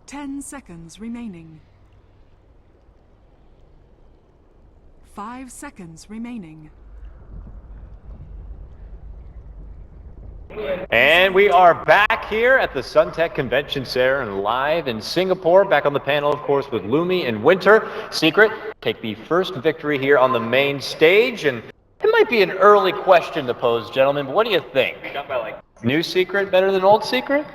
10 seconds remaining. 5 seconds remaining. And we are back here at the Suntech Convention Center and live in Singapore. Back on the panel, of course, with Lumi and Winter. Secret take the first victory here on the main stage. And it might be an early question to pose, gentlemen, but what do you think? New Secret better than old Secret?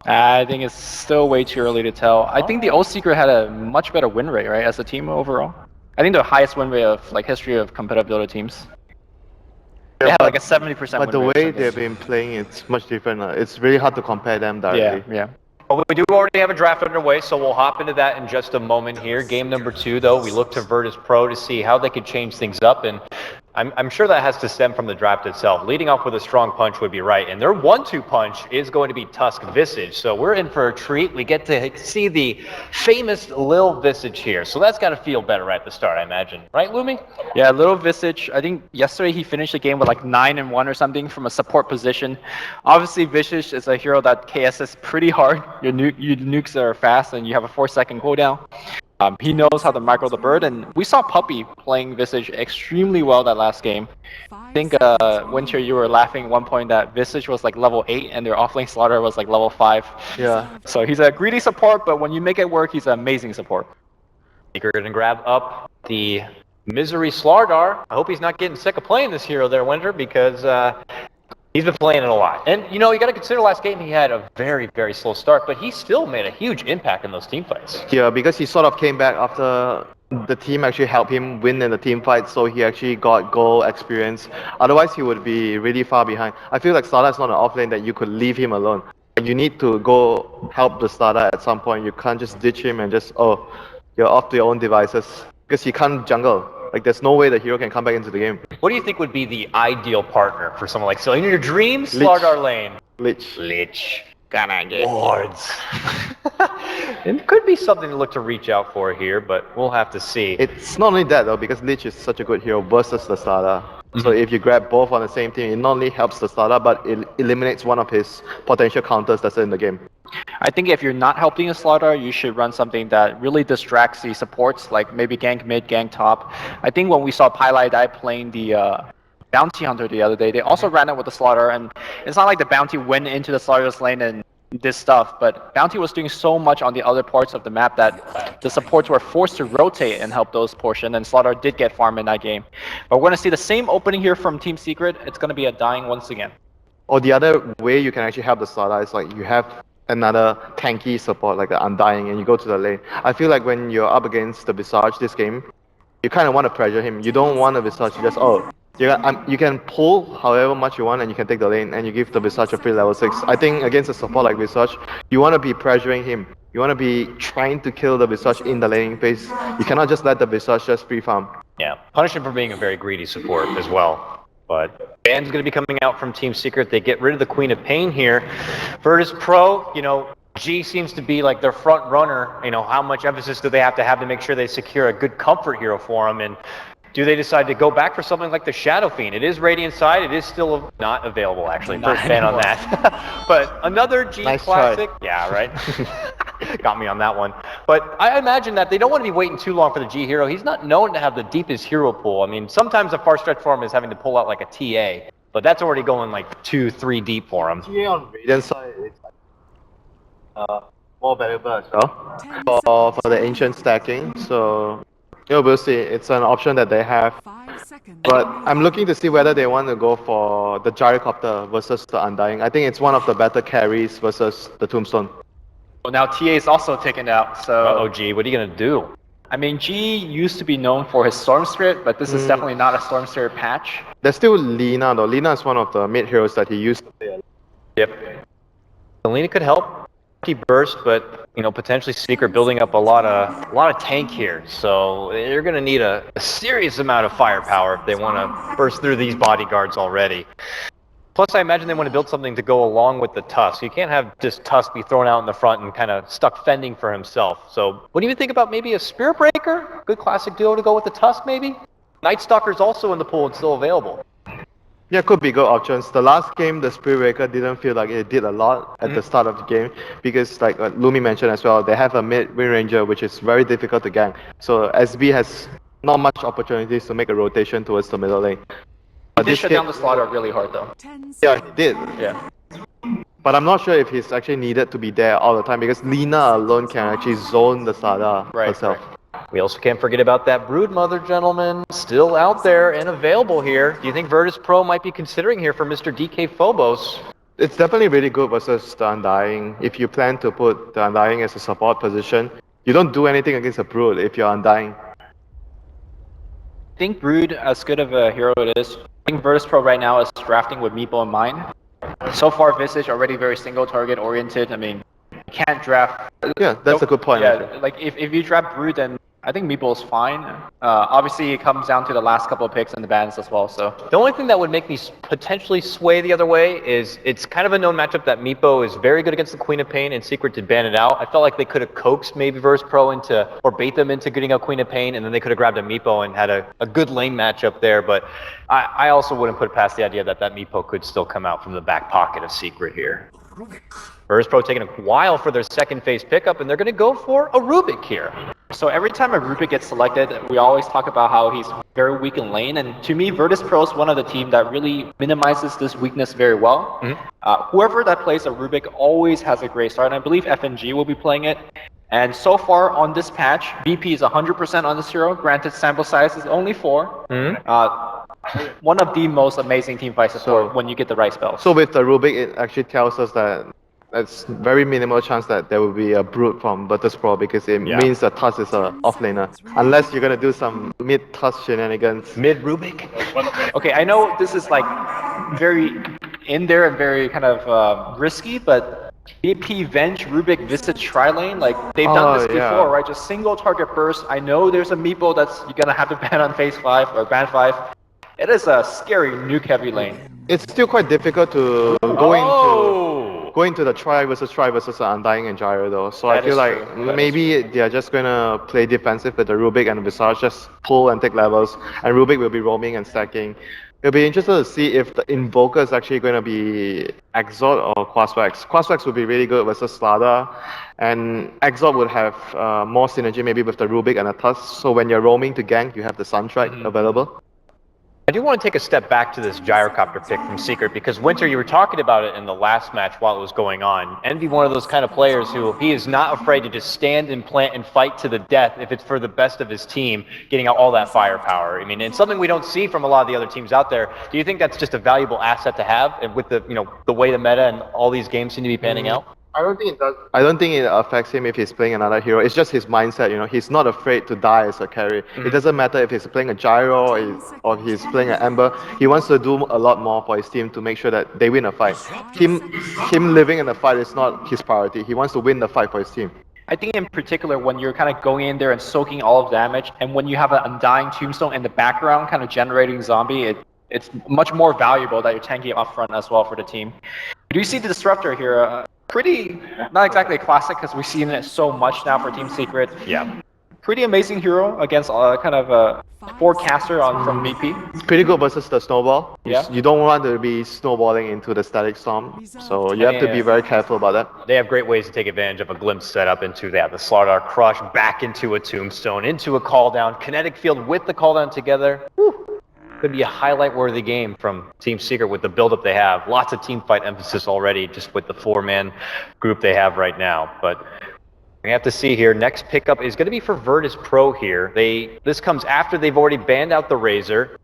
I think it's still way too early to tell. I think the old Secret had a much better win rate, right, as a team overall. I think the highest win rate of history of competitive Dota teams. They have like a 70% win rate. But the way they've been playing, it's much different. It's really hard to compare them directly. Yeah. Well, we do already have a draft underway, so we'll hop into that in just a moment here. Game number 2, though, we look to Virtus.Pro to see how they could change things up, and I'm sure that has to stem from the draft itself. Leading off with a strong punch would be right, and their 1-2 punch is going to be Tusk Visage, so we're in for a treat. We get to see the famous Lil Visage here, so that's got to feel better right at the start, I imagine. Right, Lumi? Yeah, Lil Visage, I think yesterday he finished the game with like 9-1 or something from a support position. Obviously, Visage is a hero that KSs pretty hard. Your nukes are fast, and you have a 4-second cooldown. He knows how to micro the bird, and we saw Puppy playing Visage extremely well that last game. I think, Winter, you were laughing at one point that Visage was like level 8 and their offlane Slaughter was like level 5. Yeah. So he's a greedy support, but when you make it work, he's an amazing support. You're going to grab up the Misery Slardar. I hope he's not getting sick of playing this hero there, Winter, because he's been playing it a lot. And, you know, you got to consider last game he had a very, very slow start, but he still made a huge impact in those team fights. Yeah, because he sort of came back after the team actually helped him win in the team fight, so he actually got goal experience. Otherwise, he would be really far behind. I feel like Starter is not an offlane that you could leave him alone. You need to go help the Starter at some point. You can't just ditch him and just, oh, you're off to your own devices. Because he can't jungle. Like, there's no way the hero can come back into the game. What do you think would be the ideal partner for someone like Silly? In your dreams, Slardar lane. Lich. Gonna get wards. It could be something to look to reach out for here, but we'll have to see. It's not only that though, because Lich is such a good hero versus the Starter. So if you grab both on the same team, it not only helps the Starter, but it eliminates one of his potential counters that's in the game. I think if you're not helping a Slaughter, you should run something that really distracts the supports, like maybe gank mid, gank top. I think when we saw Pylai playing the Bounty Hunter the other day, they also ran it with the Slaughter, and it's not like the Bounty went into the Slaughter's lane and did stuff, but Bounty was doing so much on the other parts of the map that the supports were forced to rotate and help those portions, and Slaughter did get farm in that game. But we're going to see the same opening here from Team Secret. It's going to be a dying once again. Or the other way you can actually help the Starter is like you have another tanky support like the Undying and you go to the lane. I feel like when you're up against the Visage this game, you kind of want to pressure him. You don't want a Visage to just, you can pull however much you want and you can take the lane and you give the Visage a free level 6. I think against a support like Visage, you want to be pressuring him. You want to be trying to kill the Visage in the laning phase. You cannot just let the Visage just free farm. Yeah, punish him for being a very greedy support as well. But Ban's going to be coming out from Team Secret. They get rid of the Queen of Pain here. Virtus.Pro, you know, G seems to be like their front runner. You know, how much emphasis do they have to make sure they secure a good comfort hero for him? And do they decide to go back for something like the Shadow Fiend? It is Radiant side. It is still not available, actually. First ban on that. But another G nice classic. Try. Yeah, right? Got me on that one. But I imagine that they don't want to be waiting too long for the G hero. He's not known to have the deepest hero pool. I mean, sometimes a far stretch for him is having to pull out like a TA. But that's already going like 2-3 deep for him. TA on Radiant side is more valuable as well for the ancient stacking. So we'll see. It's an option that they have. But I'm looking to see whether they want to go for the Gyrocopter versus the Undying. I think it's one of the better carries versus the Tombstone. Well, now TA is also taken out, so... Uh-oh, G, what are you going to do? I mean, G used to be known for his Storm Spirit, but this is definitely not a Storm Spirit patch. There's still Lina though. Lina is one of the mid heroes that he used to play. Yep. Lina could help. Keep burst, but you know, potentially Secret building up a lot of tank here. So they're going to need a serious amount of firepower if they want to burst through these bodyguards already. Plus, I imagine they want to build something to go along with the Tusk. You can't have just Tusk be thrown out in the front and kind of stuck fending for himself. So what do you think about maybe a Spirit Breaker? Good classic duo to go with the Tusk, maybe? Night Stalker's also in the pool and still available. Yeah, could be good options. The last game, the Spirit Breaker didn't feel like it did a lot at the start of the game because, like Lumi mentioned as well, they have a mid Wind Ranger which is very difficult to gank. So SB has not much opportunities to make a rotation towards the middle lane. He did shut down the Slaughter really hard though. 10 Yeah, seconds. he did. Yeah. But I'm not sure if he's actually needed to be there all the time because Lina alone can actually zone the Sada herself. We also can't forget about that Brood Mother, gentlemen, still out there and available here. Do you think Virtus.Pro might be considering here for Mr. DK Phobos? It's definitely really good versus the Undying. If you plan to put the Undying as a support position, you don't do anything against a Brood if you're Undying. I think Brood, as good of a hero it is, I think Virtus.Pro right now is drafting with Meepo in mind. So far, Visage already very single target oriented. I mean, you can't draft. Yeah, that's a good point. Yeah, actually. like if you draft Brood, then I think Meepo is fine. Obviously, it comes down to the last couple of picks and the bans as well. So The only thing that would make me potentially sway the other way is it's kind of a known matchup that Meepo is very good against the Queen of Pain and Secret did ban it out. I felt like they could have coaxed maybe Virtus.Pro into, or bait them into getting a Queen of Pain, and then they could have grabbed a Meepo and had a good lane matchup there. But I also wouldn't put past the idea that Meepo could still come out from the back pocket of Secret here. Virtus.Pro taking a while for their second phase pickup, and they're going to go for a Rubik here. So every time a Rubik gets selected, we always talk about how he's very weak in lane, and to me, Virtus.Pro is one of the team that really minimizes this weakness very well. Whoever that plays a Rubik always has a great start, and I believe FNG will be playing it. And so far on this patch, VP is 100% on this hero. Granted, sample size is only 4. One of the most amazing team fight support when you get the right spells. So with the Rubik, it actually tells us that it's very minimal chance that there will be a Brood from Virtus.Pro because it means that Tusk is a offlaner. Unless you're gonna do some mid-Tusk shenanigans. Mid-Rubik? Okay, I know this is like very in there and very kind of risky, but VP, Venge, Rubik, Visage, Tri-Lane, like they've done this before, right? Just single target burst. I know there's a Meepo that's you're gonna have to ban on phase 5 or ban 5. It is a scary nuke heavy lane. It's still quite difficult to go into the Tri versus Undying and Gyro though. So I feel like maybe they're just gonna play defensive with the Rubik and Visage, just pull and take levels, and Rubik will be roaming and stacking. It'll be interesting to see if the Invoker is actually going to be Exalt or Quaswax. Quaswax would be really good versus Slada, and Exalt would have more synergy maybe with the Rubik and the Tusk. So when you're roaming to gank, you have the Sunstrike available. I do want to take a step back to this Gyrocopter pick from Secret because Winter, you were talking about it in the last match while it was going on. Envy, one of those kind of players who he is not afraid to just stand and plant and fight to the death if it's for the best of his team, getting out all that firepower. I mean, it's something we don't see from a lot of the other teams out there. Do you think that's just a valuable asset to have, and with the the way the meta and all these games seem to be panning out? I don't think it does. I don't think it affects him if he's playing another hero. It's just his mindset, He's not afraid to die as a carry. It doesn't matter if he's playing a Gyro or he's playing an Ember. He wants to do a lot more for his team to make sure that they win a fight. Him living in the fight is not his priority. He wants to win the fight for his team. I think in particular when you're kind of going in there and soaking all of damage, and when you have an Undying Tombstone in the background kind of generating zombie, it's much more valuable that you're tanking up front as well for the team. Do you see the Disruptor here? Pretty, not exactly a classic because we've seen it so much now for Team Secret. Yeah. Pretty amazing hero against kind of a forecaster from VP. It's pretty good versus the Snowball. Yeah. You don't want to be snowballing into the Static Storm, so you have to be very careful about that. They have great ways to take advantage of a glimpse setup into that. The Slaughter Crush back into a Tombstone, into a call down, Kinetic Field with the call down together. Whew. Could be a highlight-worthy game from Team Secret with the build-up they have. Lots of team fight emphasis already just with the 4-man group they have right now. But we have to see here. Next pickup is going to be for Virtus.Pro here. This comes after they've already banned out the Razor.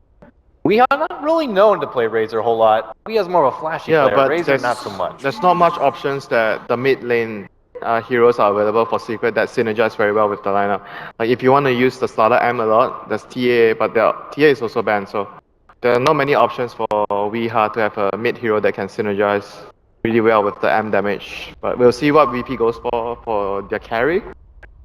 We are not really known to play Razor a whole lot. He has more of a flashy player. But Razor not so much. There's not much options that the mid lane heroes are available for Secret that synergize very well with the lineup. Like if you want to use the Slaughter M a lot, there's TA, but the TA is also banned, so there are not many options for Weeha to have a mid hero that can synergize really well with the M damage. But we'll see what VP goes for their carry.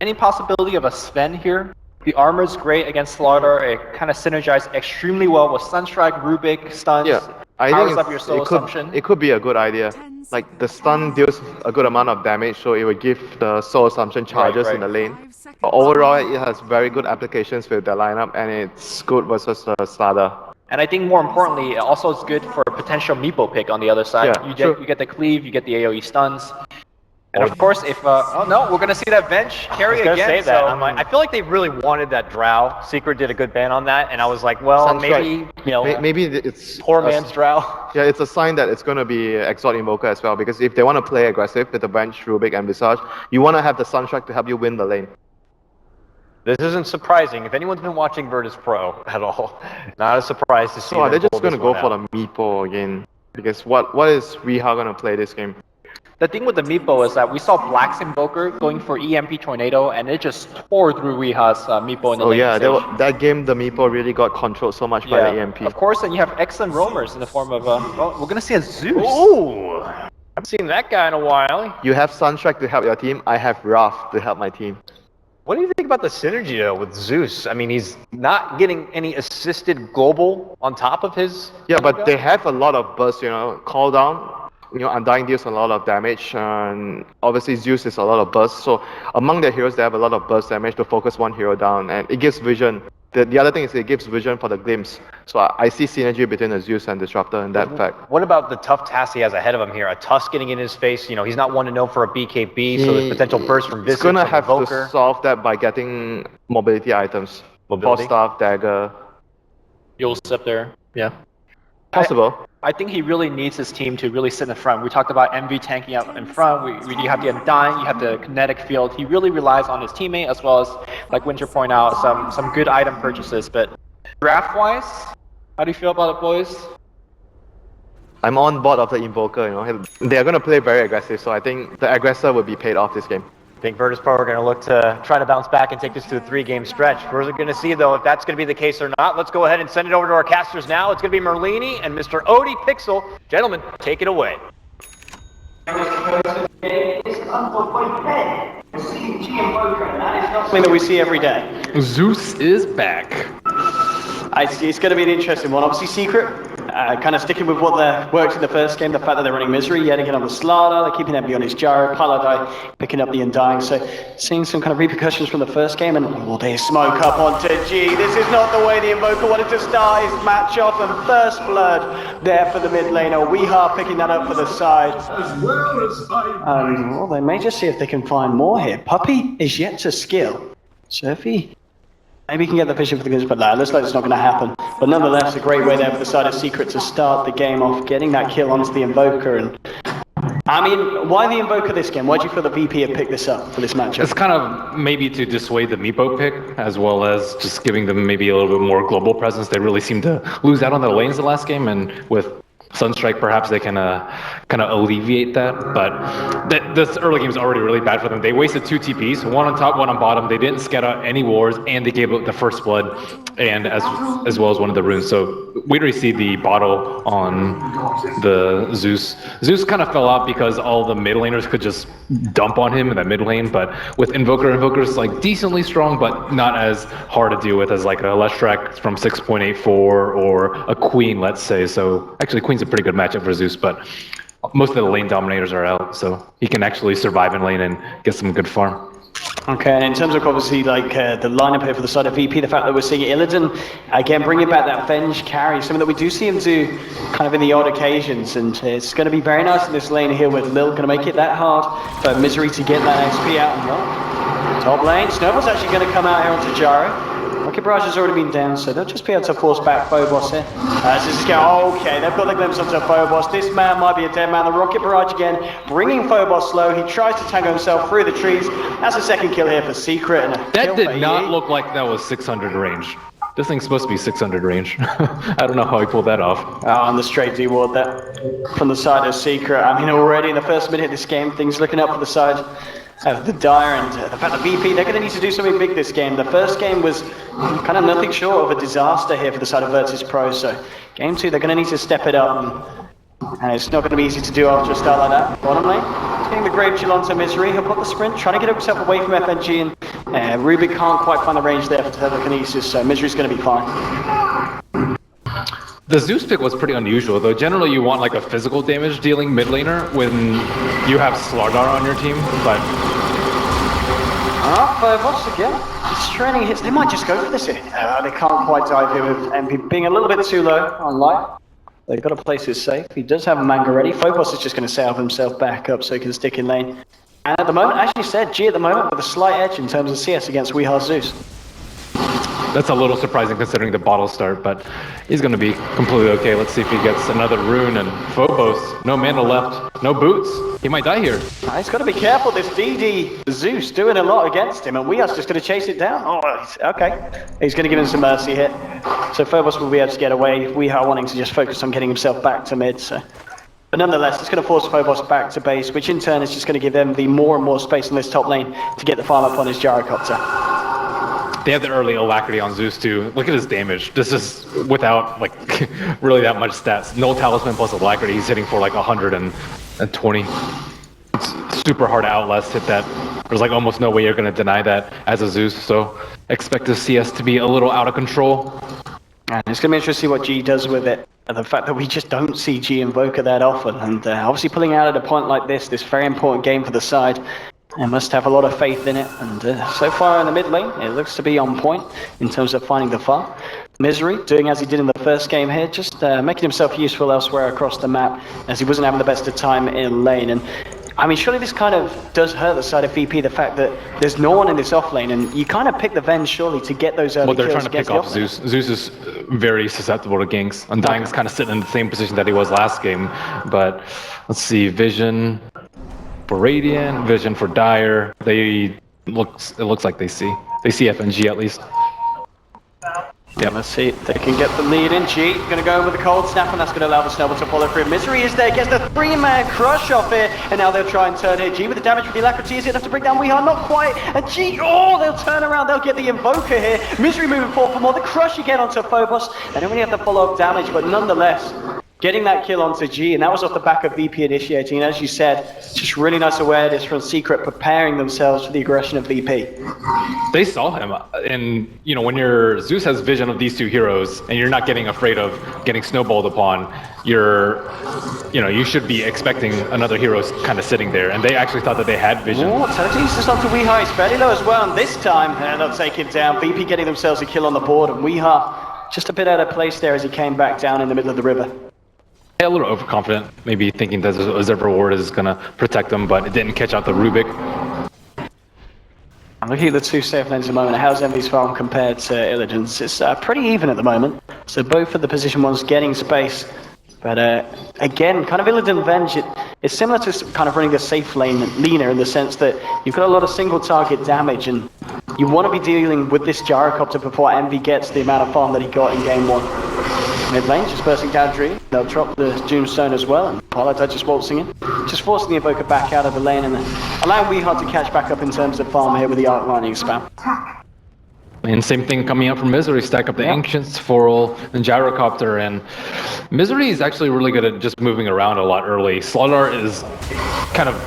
Any possibility of a Sven here? The armor's great against Slaughter. It kind of synergized extremely well with Sunstrike, Rubik, stuns. Yeah, I powers think up your soul assumption. it could be a good idea. Like the stun deals a good amount of damage, so it would give the soul assumption charges in the lane. 5 seconds. But overall, it has very good applications with the lineup, and it's good versus the starter. And I think more importantly, it also is good for a potential meepo pick on the other side. Yeah, You get the cleave, you get the AoE stuns. And of course, if oh no, we're gonna see that bench carry I was again. gonna say that. So, I'm like, I feel like they really wanted that Drow. Secret did a good ban on that, and I was like, well, Sunstrike. maybe Maybe it's poor man's Drow. Yeah, it's a sign that it's going to be Exalt Invoker as well, because if they want to play aggressive with the bench, Rubik, and Visage, you want to have the Sunstrike to help you win the lane. This isn't surprising. If anyone's been watching Virtus.Pro at all, not a surprise to see. So are they them just pull going to this go one for out. the meepo again? Because what is Riha going to play this game? the thing with the meepo is that we saw Black's Invoker going for EMP Tornado, and it just tore through Riha's meepo in the Oh lane yeah, stage. that game the meepo really got controlled so much by the EMP. Of course, and you have excellent roamers in the form of, well, we're gonna see a Zeus. Ooh, I haven't seen that guy in a while. You have Sunstrike to help your team, I have Wrath to help my team. What do you think about the synergy though with Zeus? I mean, he's not getting any assisted global on top of his. Yeah, but they have a lot of burst, call down. Undying deals a lot of damage, and obviously Zeus is a lot of burst. So among their heroes, they have a lot of burst damage to focus one hero down, and it gives vision. The other thing is it gives vision for the glimpse. So I see synergy between the Zeus and Disruptor in that fact. What about the tough task he has ahead of him here? A Tusk getting in his face. He's not one to know for a BKB, so there's potential burst from Visage. He's gonna from have Evoker. to solve that by getting mobility items. Mobility? Force Staff, Dagger. You'll sit there. Yeah. Possible. I think he really needs his team to really sit in front. We talked about MV tanking out in front. You have the Undying, you have the kinetic field. He really relies on his teammate as well as, like Winter pointed out, some good item purchases. But draft-wise, how do you feel about it, boys? I'm on board of the Invoker. They're gonna play very aggressive, so I think the aggressor will be paid off this game. I think Virtus.Pro are going to look to try to bounce back and take this to a 3-game stretch. We're going to see, though, if that's going to be the case or not. Let's go ahead and send it over to our casters now. It's going to be Merlini and Mr. Odie Pixel. Gentlemen, take it away. Something that we see every day. Zeus is back. It's going to be an interesting one. Obviously, Secret, kind of sticking with what worked in the first game, the fact that they're running Misery, yet again on the Slardar, they're keeping Envy on his Gyro, Paladai picking up the Undying, so seeing some kind of repercussions from the first game, and they smoke up onto G. This is not the way the Invoker wanted to start his match off, and First Blood there for the mid laner. Weehaw picking that up for the side. Well, they may just see if they can find more here. Puppey is yet to skill, so if he... maybe he can get the vision for the Guns, but it looks like it's not going to happen. But nonetheless, a great way there for the side of Secret to start the game off, getting that kill onto the Invoker. And I mean, why the Invoker this game? Why do you feel the VP have picked this up for this matchup? It's kind of maybe to dissuade the Meepo pick, as well as just giving them maybe a little bit more global presence. They really seem to lose out on their lanes the last game, and with Sunstrike, perhaps they can kind of alleviate that. But this early game is already really bad for them. They wasted 2 TPs, one on top, one on bottom. They didn't scout out any wars, and they gave up the First Blood, and as well as one of the runes. So we already see the bottle on the Zeus. Zeus kind of fell out because all the mid laners could just dump on him in that mid lane. But with Invoker's like decently strong, but not as hard to deal with as like a Leshrac from 6.84 or a Queen, let's say. So actually, Queen's a pretty good matchup for Zeus, but most of the lane dominators are out, so he can actually survive in lane and get some good farm. Okay, and in terms of obviously like the lineup here for the side of VP, the fact that we're seeing Illidan again bringing back that Venge carry, something that we do see him do kind of in the odd occasions, and it's going to be very nice in this lane here with Lil going to make it that hard for Misery to get that XP out. And well, top lane, Snowball's actually going to come out here onto Gyro. Rocket Barrage has already been down, so they'll just be able to force back Phobos here. Okay, they've got the glimpse onto Phobos. This man might be a dead man. The Rocket Barrage again, bringing Phobos slow. He tries to tango himself through the trees. That's a second kill here for Secret. And That did not look like that was 600 range. This thing's supposed to be 600 range. I don't know how he pulled that off. On the straight D-ward there from the side of Secret. I mean, already in the first minute of this game, things looking up for the side of the Dire, and the fact that VP, they're going to need to do something big this game. The first game was kind of nothing short of a disaster here for the side of Virtus.Pro, so game 2, they're going to need to step it up, and it's not going to be easy to do after a start like that. Bottom lane, he's getting the Grave Chill onto Misery. He'll put the sprint, trying to get himself away from FNG, and Rubik can't quite find the range there for telekinesis, so Misery's going to be fine. The Zeus pick was pretty unusual, though. Generally, you want like a physical damage dealing mid laner when you have Slardar on your team, but... Once again, it's training hits. They might just go for this here. They can't quite dive here with MP being a little bit too low on life. They've got to place it safe. He does have a manga ready. Phobos is just going to salve himself back up so he can stick in lane. And at the moment, as you said, G at the moment with a slight edge in terms of CS against Weeha's Zeus. That's a little surprising considering the bottle start, but he's going to be completely okay. Let's see if he gets another rune. And Phobos, no mana left, no boots. He might die here. He's got to be careful. This DD Zeus doing a lot against him, and Weeha's just going to chase it down. Oh, okay. He's going to give him some mercy hit. So Phobos will be able to get away. Weeha wanting to just focus on getting himself back to mid. So. But nonetheless, it's going to force Phobos back to base, which in turn is just going to give them the more and more space in this top lane to get the farm up on his gyrocopter. They have the early alacrity on Zeus too. Look at his damage. This is without like really that much stats. No talisman plus alacrity. He's hitting for like 120. It's super hard to outlast hit that. There's like almost no way you're going to deny that as a Zeus. So expect the CS to be a little out of control. And it's going to be interesting to see what G does with it. And the fact that we just don't see G Invoker that often. And obviously pulling out at a point like this very important game for the side. They must have a lot of faith in it, and so far in the mid lane, it looks to be on point in terms of finding the farm. Misery, doing as he did in the first game here, just making himself useful elsewhere across the map, as he wasn't having the best of time in lane. And I mean, surely this kind of does hurt the side of VP, the fact that there's no one in this off lane, and you kind of pick the Venge surely to get those early kills. Well, they're trying to pick off Zeus. Zeus is very susceptible to ganks. Undying's kind of sitting in the same position that he was last game, but let's see, Vision for Radiant, Vision for Dire. It looks like they see FNG at least. Yeah, let's see if they can get the lead in. G gonna go in with the cold snap, and that's gonna allow the snowball to follow through. Misery is there, gets the 3-man crush off here, and now they'll try and turn here. G with the damage with the alacrity, is it enough to bring down Weeha? Not quite. And G, they'll turn around, they'll get the Invoker here. Misery moving forward for more. The crush again onto Phobos. They don't really have the follow-up damage, but nonetheless, getting that kill onto G, and that was off the back of VP initiating. And as you said, just really nice awareness from Secret, preparing themselves for the aggression of VP. They saw him, and when your Zeus has vision of these two heroes, and you're not getting afraid of getting snowballed upon, you should be expecting another hero kind of sitting there, and they actually thought that they had vision. Telekinesis just onto Weeha, he's fairly low as well, and this time they'll take him down. VP getting themselves a kill on the board, and Weeha just a bit out of place there as he came back down in the middle of the river. A little overconfident, maybe thinking that a Zephyr Ward is going to protect them, but it didn't catch out the Rubik. I'm looking at the two safe lanes at the moment. How's Envy's farm compared to Illidan's? It's pretty even at the moment. So both of the position ones getting space. But again, kind of Illidan Venge, it's similar to kind of running a safe lane leaner in the sense that you've got a lot of single target damage, and you want to be dealing with this gyrocopter before Envy gets the amount of farm that he got in game one. Mid lane, just bursting down Dream. They'll drop the Doomstone as well, and Paladin just waltzing in. Just forcing the Invoker back out of the lane, and allowing Weeha to catch back up in terms of farm here with the Arc Lightning spam. And same thing coming up from Misery, stack up the Ancients, Foral, and Gyrocopter, and Misery is actually really good at just moving around a lot early. Slardar is kind of...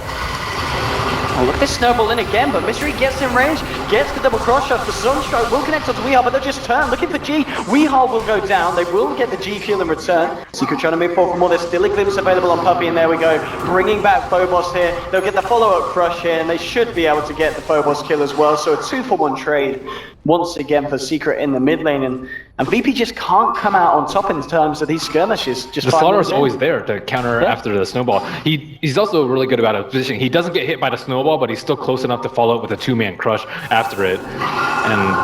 Oh, look at this snowball in again, but Misery gets in range, gets the double cross shot. The Sunstrike will connect onto Weeha, but they'll just turn, looking for G. Weeha will go down, they will get the G kill in return. Secret trying to move forward for more, there's still a glimpse available on Puppey, and there we go. Bringing back Phobos here, they'll get the follow-up crush here, and they should be able to get the Phobos kill as well, so a 2-for-1 trade once again for Secret in the mid lane, and VP just can't come out on top in terms of these skirmishes. Just the Slaughter is always there to counter after the snowball. He's also really good about positioning. He doesn't get hit by the snowball, but he's still close enough to follow up with a 2-man crush after it. And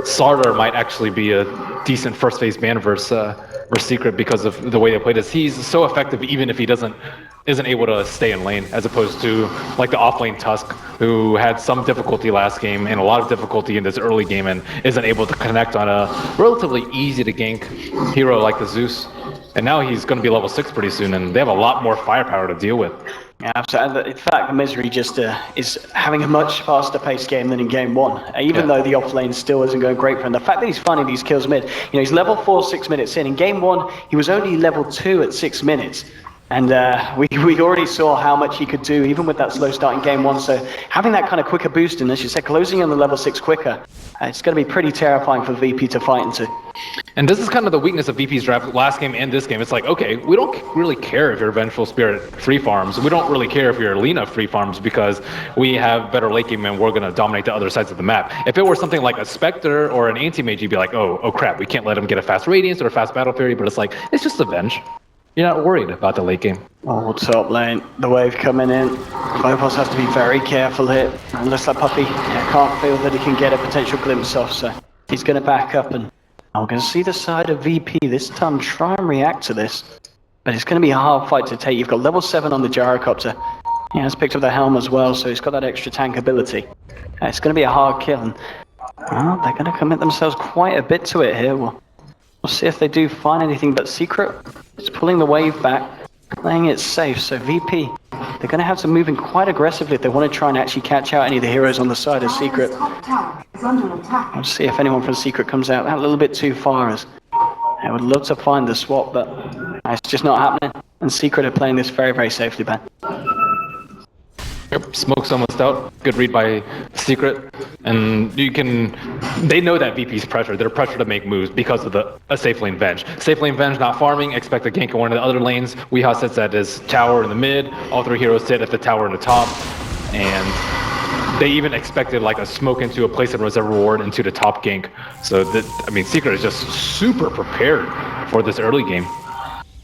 Slaughter might actually be a decent first phase ban versus Secret because of the way they play this. He's so effective even if he isn't able to stay in lane, as opposed to like the off-lane Tusk, who had some difficulty last game and a lot of difficulty in this early game and isn't able to connect on a relatively easy to gank hero like the Zeus. And now he's going to be level 6 pretty soon, and they have a lot more firepower to deal with. Yeah, absolutely. In fact, Misery just is having a much faster paced game than in game one, even though the off lane still isn't going great for him. The fact that he's finding these kills mid, he's level 4 6 minutes in. In game one, he was only level 2 at 6 minutes. And we already saw how much he could do, even with that slow start in game 1. So having that kind of quicker boost, and as you said, closing on the level 6 quicker, it's going to be pretty terrifying for VP to fight into. And this is kind of the weakness of VP's draft last game and this game. It's like, okay, we don't really care if you're Vengeful Spirit free farms. We don't really care if you're Lina free farms because we have better late game and we're going to dominate the other sides of the map. If it were something like a Spectre or an Anti-Mage, you'd be like, oh crap, we can't let him get a fast Radiance or a fast Battle Fury, but it's like, it's just a Venge. You're not worried about the late game. Oh, top lane, the wave coming in. Phobos has to be very careful here. Unless that puppy can't feel that he can get a potential glimpse off, so he's going to back up, and I'm going to see the side of VP this time try and react to this. But it's going to be a hard fight to take. You've got level 7 on the Gyrocopter. He has picked up the helm as well, so he's got that extra tank ability. It's going to be a hard kill, and well, they're going to commit themselves quite a bit to it here. We'll see if they do find anything, but Secret is pulling the wave back, playing it safe. So VP, they're going to have to move in quite aggressively if they want to try and actually catch out any of the heroes on the side of Secret. Let's see if anyone from Secret comes out a little bit too far, as I would love to find the swap, but it's just not happening. And Secret are playing this very, very safely, Ben. Yep, smoke's almost out. Good read by Secret. And they know that VP's pressure. They're pressured to make moves because of a safe lane Venge. Safe lane Venge not farming, expect a gank in one of the other lanes. Weehaw sits at his tower in the mid. All 3 heroes sit at the tower in the top. And they even expected like a smoke into a place of reserve ward into the top gank. So Secret is just super prepared for this early game.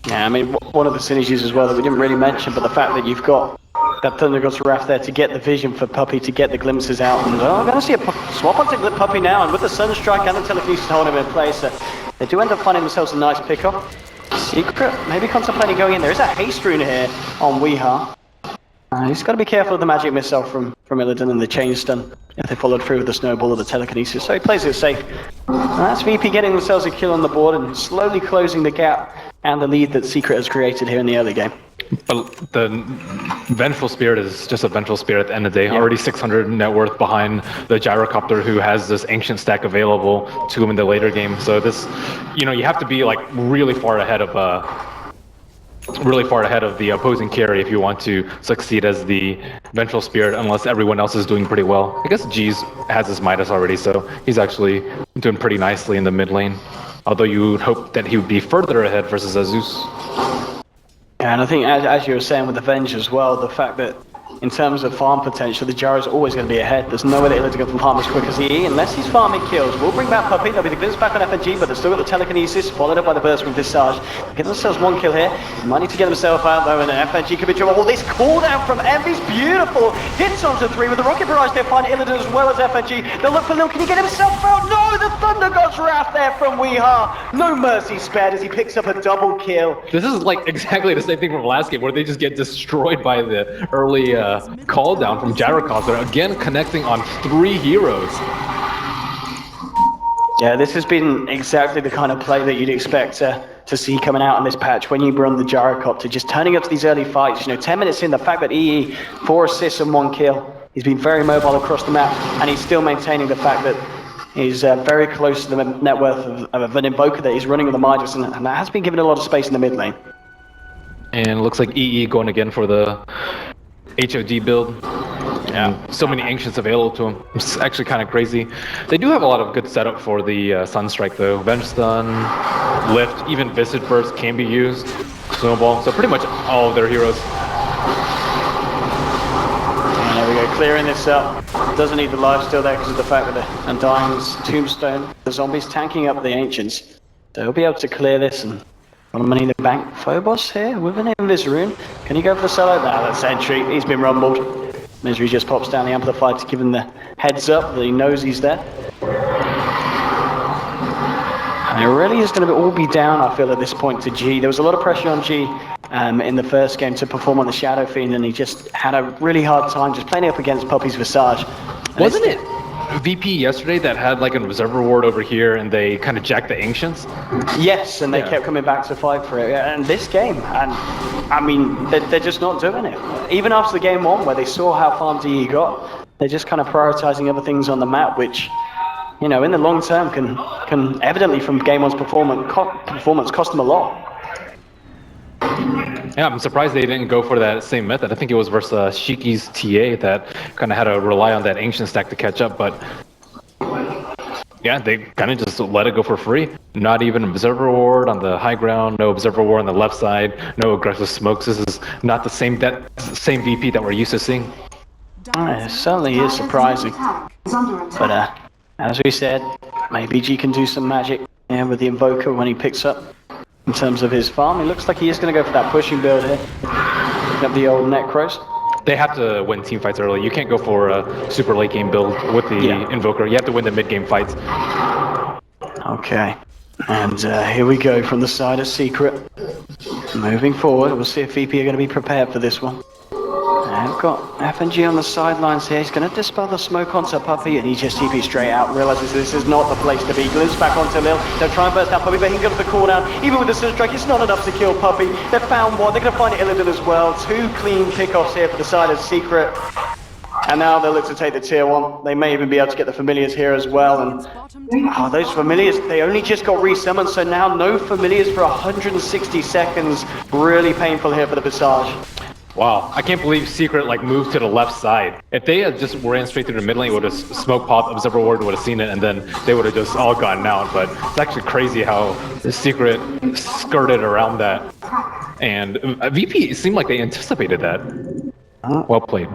Yeah, one of the synergies as well that we didn't really mention, but the fact that you've got that Thunder God's Wrath there to get the vision for Puppy, to get the glimpses out. And I'm going to see a swap onto Puppy now, and with the Sunstrike and the Telekinesis holding him in place, they do end up finding themselves a nice pickup. Secret, maybe contemplating going in. There is a haste rune here on Weehaw. He's got to be careful of the magic missile from Illidan and the chain stun if they followed through with the snowball or the telekinesis. So he plays it safe. And that's VP getting themselves a kill on the board and slowly closing the gap and the lead that Secret has created here in the early game. But the Vengeful Spirit is just a Vengeful Spirit at the end of the day. Yeah. Already 600 net worth behind the Gyrocopter, who has this ancient stack available to him in the later game. So this, you have to be like really far ahead of the opposing carry if you want to succeed as the Vengeful Spirit, unless everyone else is doing pretty well. I guess G's has his Midas already, so he's actually doing pretty nicely in the mid lane. Although you would hope that he would be further ahead versus Azus. Yeah, and I think as you were saying with the Venge as well, the fact that in terms of farm potential, the Gyro's always going to be ahead. There's no way that he'll go from farm as quick as he, unless he's farming kills. We'll bring back Puppy, there'll be the glimpse back on FNG, but they've still got the telekinesis, followed up by the burst from Visage. Get themselves one kill here. They might need to get themselves out though, and FNG could be trouble. Oh, this cooldown from Envy's beautiful. Hits onto 3 with the rocket barrage. They'll find Illidan as well as FNG. They'll look for Lil. Can he get himself out? No, the Thunder God's Wrath there from Weehaw. No mercy spared as he picks up a double kill. This is like exactly the same thing from last game, where they just get destroyed by the early call down from Gyrocopter, again connecting on 3 heroes. Yeah, this has been exactly the kind of play that you'd expect to see coming out on this patch when you run the Gyrocopter, just turning up to these early fights. 10 minutes in, the fact that EE, 4 assists and 1 kill, he's been very mobile across the map, and he's still maintaining the fact that he's very close to the net worth of an Invoker that he's running with the Midas, and that has been given a lot of space in the mid lane. And it looks like EE going again for the HOD build. Yeah, so many Ancients available to him. It's actually kind of crazy. They do have a lot of good setup for the Sunstrike though. Venge Stun, Lift, even Visage Burst can be used. Snowball, so pretty much all of their heroes. And there we go, clearing this up. Doesn't need the lifesteal there because of the fact that the Undying's Tombstone. The zombies tanking up the Ancients. So he'll be able to clear this and a lot of money in the bank. Phobos here with an Invis rune. Can he go for the solo? Nah, that's Sentry. He's been rumbled. Misery just pops down the Amplifier to give him the heads up that he knows he's there. And it really is going to all be down, I feel, at this point to G. There was a lot of pressure on G in the first game to perform on the Shadow Fiend, and he just had a really hard time just playing up against Puppy's Visage. Wasn't it VP yesterday that had like a reserve reward over here and they kind of jacked the Ancients? Yes, and they kept coming back to fight for it. And this game, and they're just not doing it. Even after the game 1 where they saw how farm DE got, they're just kind of prioritizing other things on the map, which, in the long term can evidently from game 1's performance cost them a lot. Yeah, I'm surprised they didn't go for that same method. I think it was versus Shiki's TA that kind of had to rely on that ancient stack to catch up, but yeah, they kind of just let it go for free. Not even observer ward on the high ground, no observer ward on the left side, no aggressive smokes. This is not the same same VP that we're used to seeing. It certainly is surprising. But as we said, maybe G can do some magic with the Invoker when he picks up in terms of his farm. It looks like he is going to go for that pushing build here. Got the old Necros. They have to win team fights early. You can't go for a super late game build with the Invoker. You have to win the mid game fights. Okay. And here we go from the side of Secret. Moving forward, we'll see if VP are going to be prepared for this one. I've got FNG on the sidelines here. He's going to dispel the smoke onto Puppy, and he just TP straight out. Realizes this is not the place to be. Glimpse back onto Lil. They'll try and burst out Puppy, but he can go for the cooldown. Even with the Sun Strike, it's not enough to kill Puppy. They've found one. They're going to find Illidan as well. 2 clean pickoffs here for the side of Secret. And now they'll look to take the tier 1. They may even be able to get the familiars here as well. And those familiars, they only just got resummoned, so now no familiars for 160 seconds. Really painful here for the Visage. Wow, I can't believe Secret moved to the left side. If they had just ran straight through the mid lane, would have smoke popped, Observer Ward would have seen it, and then they would have just all gotten out. But it's actually crazy how the Secret skirted around that. And VP seemed like they anticipated that. Well played.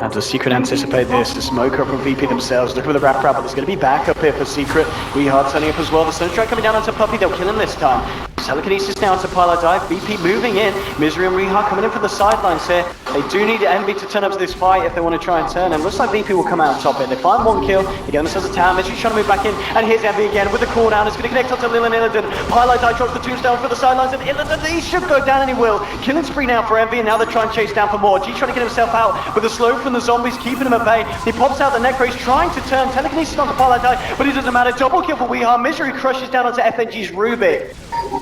And does Secret anticipate this? The smoker from VP themselves. Look at the wrap but there's going to be backup here for Secret. We are turning up as well. The Sunstrike coming down onto Puppy. They'll kill him this time. Telekinesis now to Pilot Dive. VP moving in. Misery and Rehar coming in from the sidelines here. They do need Envy to turn up to this fight if they want to try and turn. And looks like VP will come out on top here. They find 1 kill. They get themselves a tower. Misery's trying to move back in. And here's Envy again with the cooldown. It's going to connect onto Lil and Illidan. Pilot Dive drops the tombstone for the sidelines. And Illidan, he should go down and he will. Killing spree now for Envy. And now they're trying to chase down for more. G trying to get himself out with a slow from the zombies, keeping him at bay. He pops out the Necro. He's trying to turn. Telekinesis onto Pilot Dive, but it doesn't matter. Double kill for Weehar. Misery crushes down onto FNG's Rubik.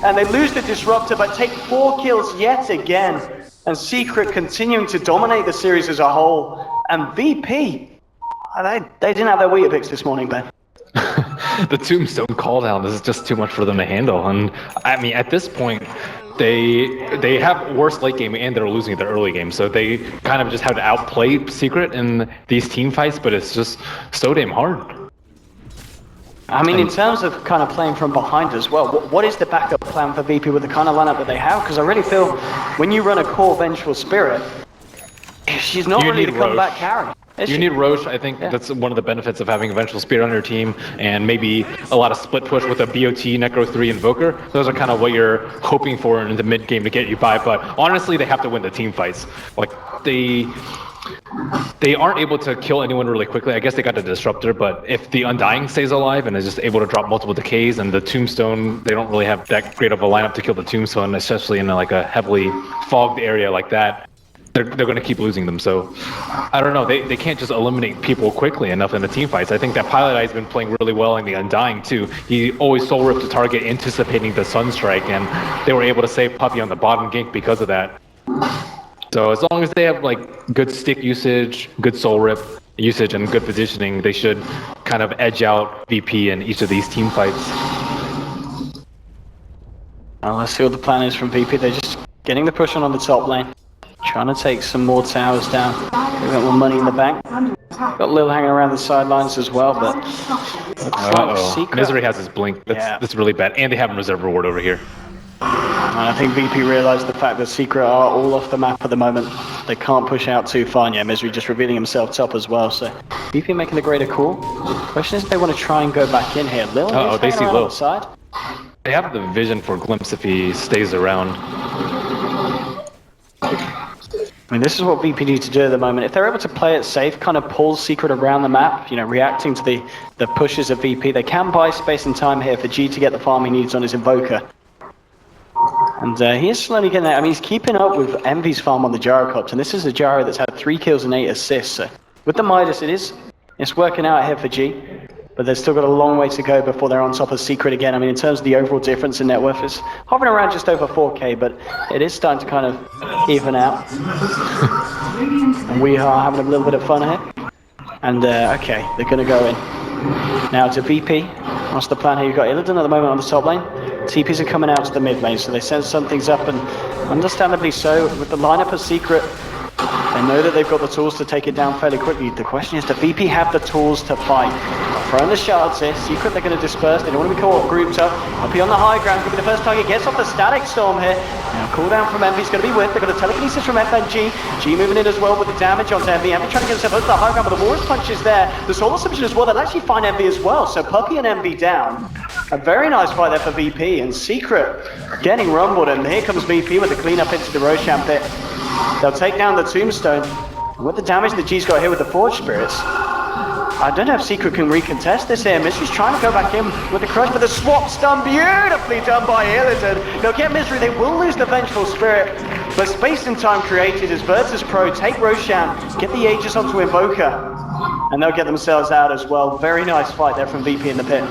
And they lose the Disruptor, but take 4 kills yet again. And Secret continuing to dominate the series as a whole. And VP, they didn't have their Weetabix this morning, Ben. The Tombstone call down is just too much for them to handle. And I mean, at this point, they have worse late game and they're losing their early game. So they kind of just have to outplay Secret in these team fights, but it's just so damn hard. I mean, in terms of kind of playing from behind as well, what is the backup plan for VP with the kind of lineup that they have? Because I really feel when you run a core Vengeful Spirit, she's not really the comeback carry. You need Roche. I think that's one of the benefits of having a Vengeful Spirit on your team, and maybe a lot of split push with a BOT, Necro 3 Invoker. Those are kind of what you're hoping for in the mid game to get you by, but honestly, they have to win the team fights. Like, they aren't able to kill anyone really quickly. I guess they got the Disruptor, but if the Undying stays alive and is just able to drop multiple decays, and the Tombstone, they don't really have that great of a lineup to kill the Tombstone, especially in a heavily fogged area like that. They're going to keep losing them. So I don't know. They can't just eliminate people quickly enough in the team fights. I think that Pilot Eye's been playing really well in the Undying too. He always soul ripped the target, anticipating the Sunstrike, and they were able to save Puppy on the bottom gank because of that. So as long as they have good stick usage, good soul rip usage, and good positioning, they should kind of edge out VP in each of these team fights. Well, let's see what the plan is from VP. They're just getting the push on the top lane. Trying to take some more towers down. They've got more money in the bank. Got Lil hanging around the sidelines as well, but looks like Secret. Misery has his blink. That's really bad. And they have a reserve reward over here. And I think VP realized the fact that Secret are all off the map at the moment. They can't push out too far. And yeah, Misery just revealing himself top as well. So VP making the greater call. Question is if they want to try and go back in here. Lil they see Lil. Side. They have the vision for Glimpse if he stays around. I mean, this is what VP need to do at the moment. If they're able to play it safe, kind of pull Secret around the map, reacting to the pushes of VP, they can buy space and time here for G to get the farm he needs on his Invoker. And he is slowly getting there. I mean, he's keeping up with Envy's farm on the Gyrocops, and this is a Gyro that's had 3 kills and 8 assists. So with the Midas, it's working out here for G. But they've still got a long way to go before they're on top of Secret again. I mean, in terms of the overall difference in net worth, it's hovering around just over 4K, but it is starting to kind of even out. And we are having a little bit of fun here. And, okay, they're going to go in. Now to VP. What's the plan here? You've got Illidan at the moment on the top lane. TPs are coming out to the mid lane, so they sense something's up, and understandably so, with the lineup of Secret, they know that they've got the tools to take it down fairly quickly. The question is, do VP have the tools to fight? Throwing the shards here, Secret they're going to disperse, they don't want to be caught grouped up. Puppey on the high ground, could be the first target, gets off the static storm here. Now cooldown from Envy's going to be with, they've got a telekinesis from FNG. G moving in as well with the damage onto Envy. Envy trying to get himself over the high ground, but the Warriors punch is there. The solar submission as well, they'll actually find Envy as well. So Puppey and Envy down. A very nice fight there for VP, and Secret getting rumbled, and here comes VP with the cleanup into the Roshan pit. They'll take down the Tombstone. And with the damage that G's got here with the Forge Spirits, I don't know if Secret can recontest this here. Misery's trying to go back in with the crush, but the swap's done beautifully done by Illidan. They'll get Misery, they will lose the Vengeful Spirit, but space and time created as Virtus.Pro take Roshan, get the Aegis onto Invoker, and they'll get themselves out as well. Very nice fight there from VP in the pit.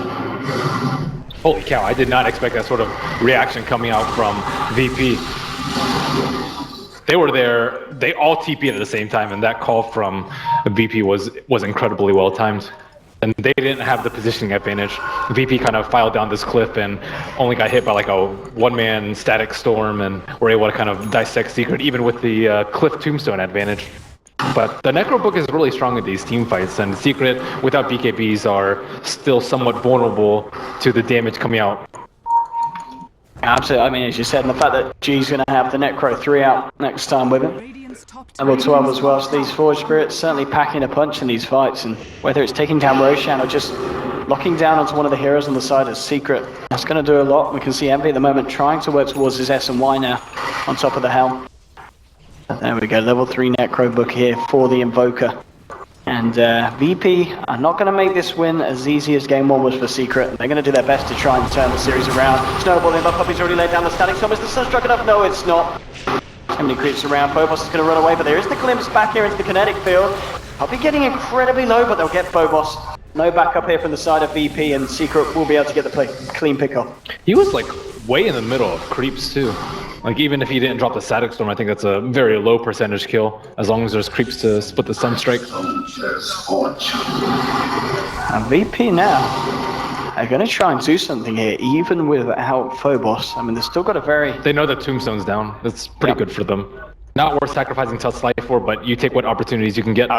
Holy cow, I did not expect that sort of reaction coming out from VP. They were there, they all TP'd at the same time, and that call from VP was incredibly well timed. And they didn't have the positioning advantage. VP kind of filed down this cliff and only got hit by like a one-man static storm, and were able to kind of dissect Secret, even with the cliff tombstone advantage. But the Necro book is really strong in these team fights, and Secret, without BKBs, are still somewhat vulnerable to the damage coming out. Absolutely, I mean, as you said, and the fact that G's going to have the Necro 3 out next time with him. Radiant's top Level tower 12 as well, so these Forge Spirits certainly packing a punch in these fights, and whether it's taking down Roshan or just locking down onto one of the heroes on the side as Secret, that's going to do a lot. We can see Envy at the moment trying to work towards his S and Y now on top of the helm. There we go, level 3 Necro book here for the Invoker. And VP are not going to make this win as easy as game 1 was for Secret. They're going to do their best to try and turn the series around. Snowballing, but Puppey's already laid down the static storm. Is the Sunstruck enough? No, it's not. How many creeps around? Phobos is going to run away, but there is the glimpse back here into the kinetic field. Puppey getting incredibly low, but they'll get Phobos. No backup here from the side of VP, and Secret will be able to get the clean pick-off. He was like way in the middle of creeps too. Like even if he didn't drop the static storm, I think that's a very low percentage kill, as long as there's creeps to split the Sunstrike. And VP now are going to try and do something here, even without Phobos. I mean, they've still got a very... They know that Tombstone's down. That's pretty good for them. Not worth sacrificing Tut's life for, but you take what opportunities you can get.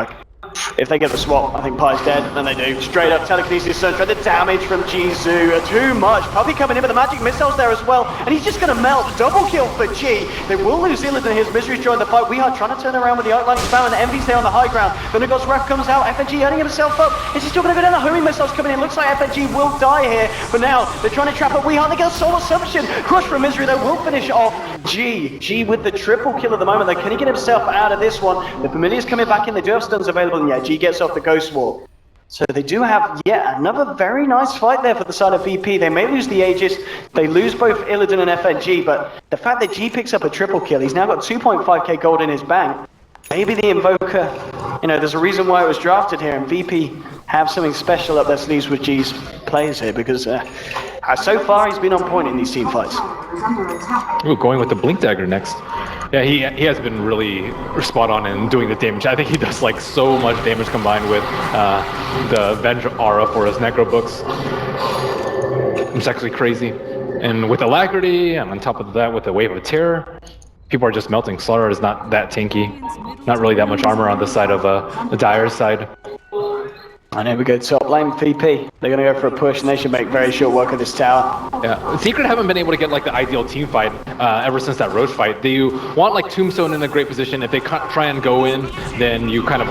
If they get the swap, I think Pie's dead, and they do. Straight up, telekinesis Sunstrike, the damage from Jizu are too much. Puppey coming in with the magic missiles there as well, and he's just going to melt. Double kill for G. They will lose Illidan, his Misery's joined the fight. We are trying to turn around with the outline spam, and Envy's there on the high ground. Then God's Wrath comes out, FNG earning himself up. Is he still going to go down? The homing missiles coming in. Looks like FNG will die here, but now they're trying to trap up Weeheart. They get a solar submission. Crush from Misery, though, will finish off G. G with the triple kill at the moment. They're going to get himself out of this one. The Familiar's coming back in. They do have stuns available, and yeah, G gets off the Ghost Wall. So they do have yet another very nice fight there for the side of VP. They may lose the Aegis, they lose both Illidan and FNG, but the fact that G picks up a triple kill, he's now got 2.5k gold in his bank. Maybe the Invoker, you know, there's a reason why it was drafted here, and VP have something special up their sleeves with G's players here, because so far he's been on point in these team fights. Ooh, going with the Blink Dagger next. Yeah, he has been really spot on in doing the damage. I think he does like so much damage combined with the Venge aura for his Necro books. It's actually crazy. And with Alacrity, and on top of that with the Wave of Terror, people are just melting. Slaughter is not that tanky. Not really that much armor on the side of the Dire's side. And here we go, top lane VP. They're going to go for a push, and they should make very short work of this tower. Yeah, Secret haven't been able to get like the ideal team fight ever since that Roche fight. They want like Tombstone in a great position. If they try and go in, then you kind of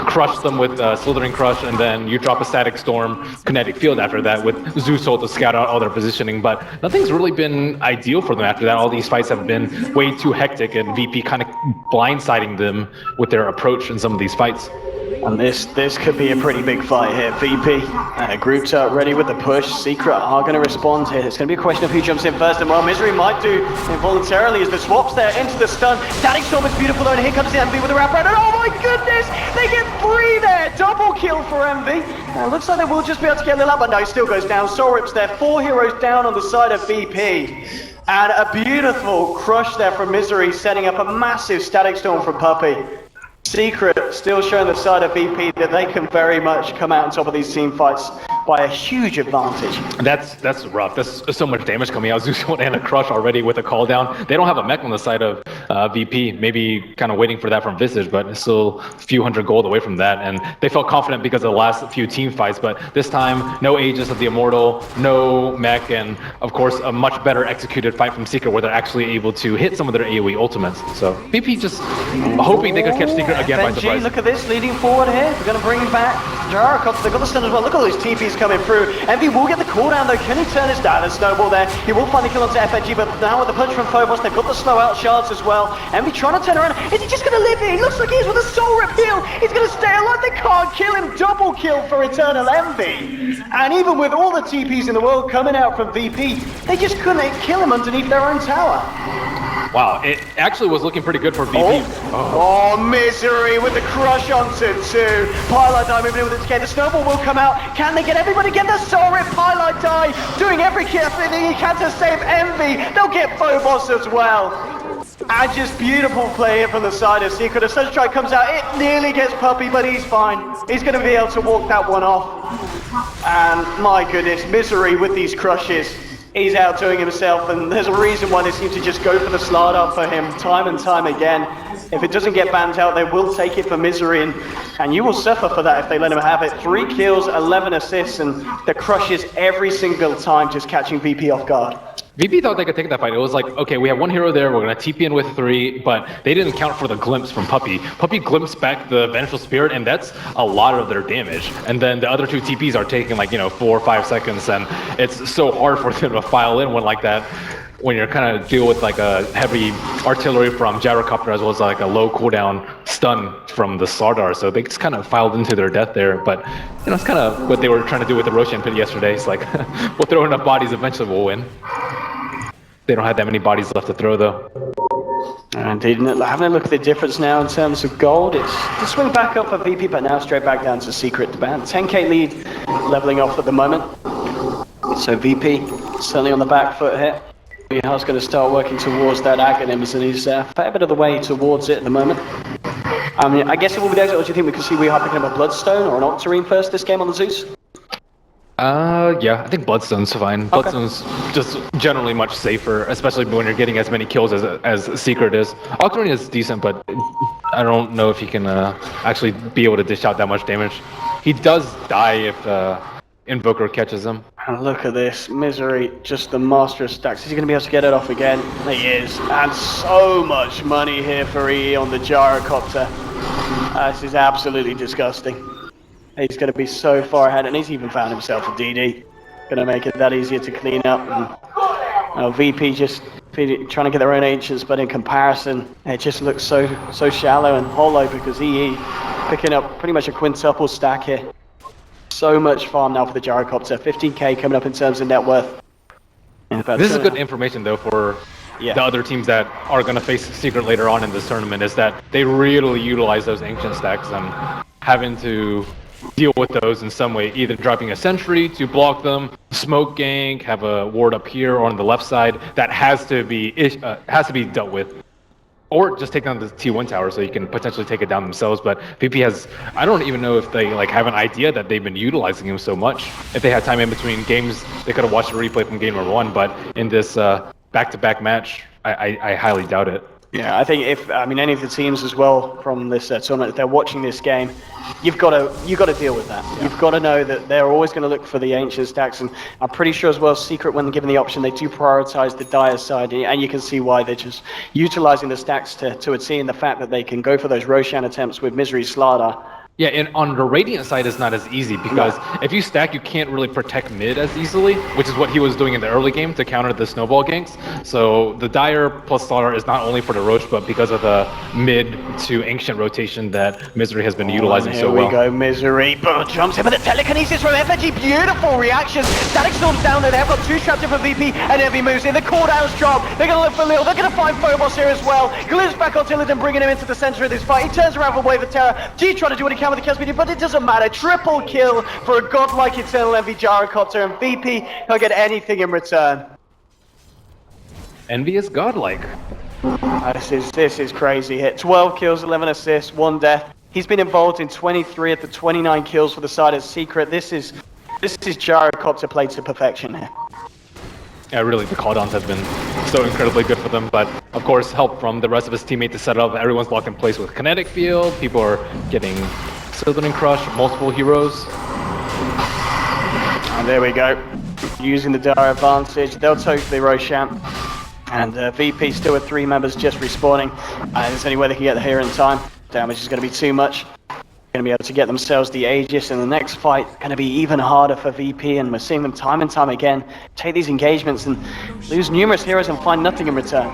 crush them with Slithering Crush, and then you drop a Static Storm Kinetic Field after that with Zeusol to scout out all their positioning. But nothing's really been ideal for them after that. All these fights have been way too hectic, and VP kind of blindsiding them with their approach in some of these fights. And this could be a pretty big fight here. VP grouped up, ready with the push. Secret are going to respond here. It's going to be a question of who jumps in first, and well, Misery might do involuntarily as the swap's there into the stun. Static Storm is beautiful though, and here comes the Envy with the wrap around, and oh my goodness, they get 3 there. Double kill for Envy. Looks like they will just be able to get a little up, but no, he still goes down. Soul Rip's there, 4 heroes down on the side of VP. And a beautiful crush there from Misery, setting up a massive Static Storm from Puppey. Secret still showing the side of VP that they can very much come out on top of these team fights by a huge advantage. That's rough. That's so much damage coming out. Zeus and a Crush already with a call down. They don't have a mech on the side of VP. Maybe kind of waiting for that from Visage, but it's still a few hundred gold away from that. And they felt confident because of the last few team fights, but this time, no Aegis of the Immortal, no mech, and of course, a much better executed fight from Secret where they're actually able to hit some of their AoE ultimates. So VP just hoping they could catch Secret again by surprise. Look at this, leading forward here. We're going to bring back Jarakots. They've got the stun as well. Look at all these TPs coming through. Envy will get the cooldown though. Can he turn this down? There's Snowball there. He will find the kill onto FNG, but now with the punch from Phobos, they've got the slow out shards as well. Envy trying to turn around. Is he just going to live here? He looks like he is with a soul rip heal. He's going to stay alive. They can't kill him. Double kill for Eternal Envy. And even with all the TPs in the world coming out from VP, they just couldn't kill him underneath their own tower. Wow, it actually was looking pretty good for VP. Oh, Misery with the crush onto 2. Pylite Die moving in with its K. The Snowball will come out. Can they get everybody? Get the Soul Rip. Pylite Die doing everything he can to save Envy. They'll get Phobos as well. And just beautiful play here from the side of Secret. A Sunstrike comes out. It nearly gets Puppy, but he's fine. He's going to be able to walk that one off. And my goodness, Misery with these crushes. He's outdoing himself, and there's a reason why they seem to just go for the Slardar for him time and time again. If it doesn't get banned out, they will take it for Misery, and you will suffer for that if they let him have it. 3 kills, 11 assists, and the crushes every single time, just catching VP off guard. VP thought they could take that fight. It was like, okay, we have one hero there, we're going to TP in with 3, but they didn't count for the glimpse from Puppy. Puppy glimpsed back the Vengeful Spirit, and that's a lot of their damage. And then the other 2 TPs are taking like, 4 or 5 seconds, and it's so hard for them to file in one like that when you're kind of deal with like a heavy artillery from Gyrocopter as well as like a low cooldown stun from the Slardar. So they just kind of filed into their death there. But, it's kind of what they were trying to do with the Roshan Pit yesterday. It's like, we'll throw enough bodies, eventually we'll win. They don't have that many bodies left to throw, though. Indeed, having a look at the difference now in terms of gold, it's to swing back up for VP, but now straight back down to Secret to ban. 10k lead, leveling off at the moment. So VP certainly on the back foot here. He's going to start working towards that Aghanims, and he's a fair bit of the way towards it at the moment. I mean, I guess it will be days, or do you think we can see Weehar picking up a Bloodstone or an Octarine first this game on the Zeus? Yeah, I think Bloodstone's fine. Okay. Bloodstone's just generally much safer, especially when you're getting as many kills as Secret is. Octarine is decent, but I don't know if he can actually be able to dish out that much damage. He does die if Invoker catches him. And look at this, Misery, just the master of stacks. Is he going to be able to get it off again? He is. And so much money here for EE on the Gyrocopter. This is absolutely disgusting. He's going to be so far ahead, and he's even found himself a DD. Going to make it that easier to clean up. And, VP just trying to get their own ancients, but in comparison, it just looks so shallow and hollow because EE picking up pretty much a quintuple stack here. So much farm now for the Gyrocopter. 15k coming up in terms of net worth. This is good information, though, for the other teams that are going to face Secret later on in this tournament, is that they really utilize those ancient stacks and having to deal with those in some way, either dropping a sentry to block them, smoke gank, have a ward up here or on the left side that has to be dealt with, or just take down the T1 tower so you can potentially take it down themselves. But VP has, I don't even know if they have an idea that they've been utilizing him so much. If they had time in between games, they could have watched a replay from game number 1, but in this back-to-back match, I highly doubt it. Yeah, I think if any of the teams as well from this tournament, if they're watching this game, you've got to deal with that. Yeah. You've got to know that they're always going to look for the ancient stacks, and I'm pretty sure as well, Secret, when given the option, they do prioritize the Dire side, and you can see why they're just utilizing the stacks to a T, and the fact that they can go for those Roshan attempts with Misery Slardar. Yeah, and on the Radiant side, it's not as easy because if you stack, you can't really protect mid as easily, which is what he was doing in the early game to counter the snowball ganks. So the Dire plus Slardar is not only for the Roche, but because of the mid to ancient rotation that Misery has been utilizing so well. Here we go, Misery. Jumps in with the telekinesis from FNG. Beautiful reaction. Static Storm's down there. They've got 2 trapped in for VP, and Envy moves in. The cooldowns drop. They're going to look for Lil. They're going to find Phobos here as well. Glimpse back on Tillidan, bringing him into the center of this fight. He turns around for Wave of Terror. G trying to do what he can with the kill speed, but it doesn't matter. Triple kill for a godlike Eternal Envy Gyrocopter, and VP can't get anything in return. Envy is godlike. This is crazy hit. 12 kills, 11 assists, 1 death. He's been involved in 23 of the 29 kills for the side of Secret. This is This is Gyrocopter played to perfection here. Yeah, really, the call downs have been so incredibly good for them. But of course, help from the rest of his teammates to set up. Everyone's locked in place with kinetic field. People are getting Slytherin Crush, multiple heroes. And there we go. Using the dire advantage, they'll totally Roshamp. And VP still with 3 members just respawning. There's only way they can get here in time. Damage is going to be too much. Going to be able to get themselves the Aegis in the next fight. Going to be even harder for VP, and we're seeing them time and time again take these engagements and lose numerous heroes and find nothing in return.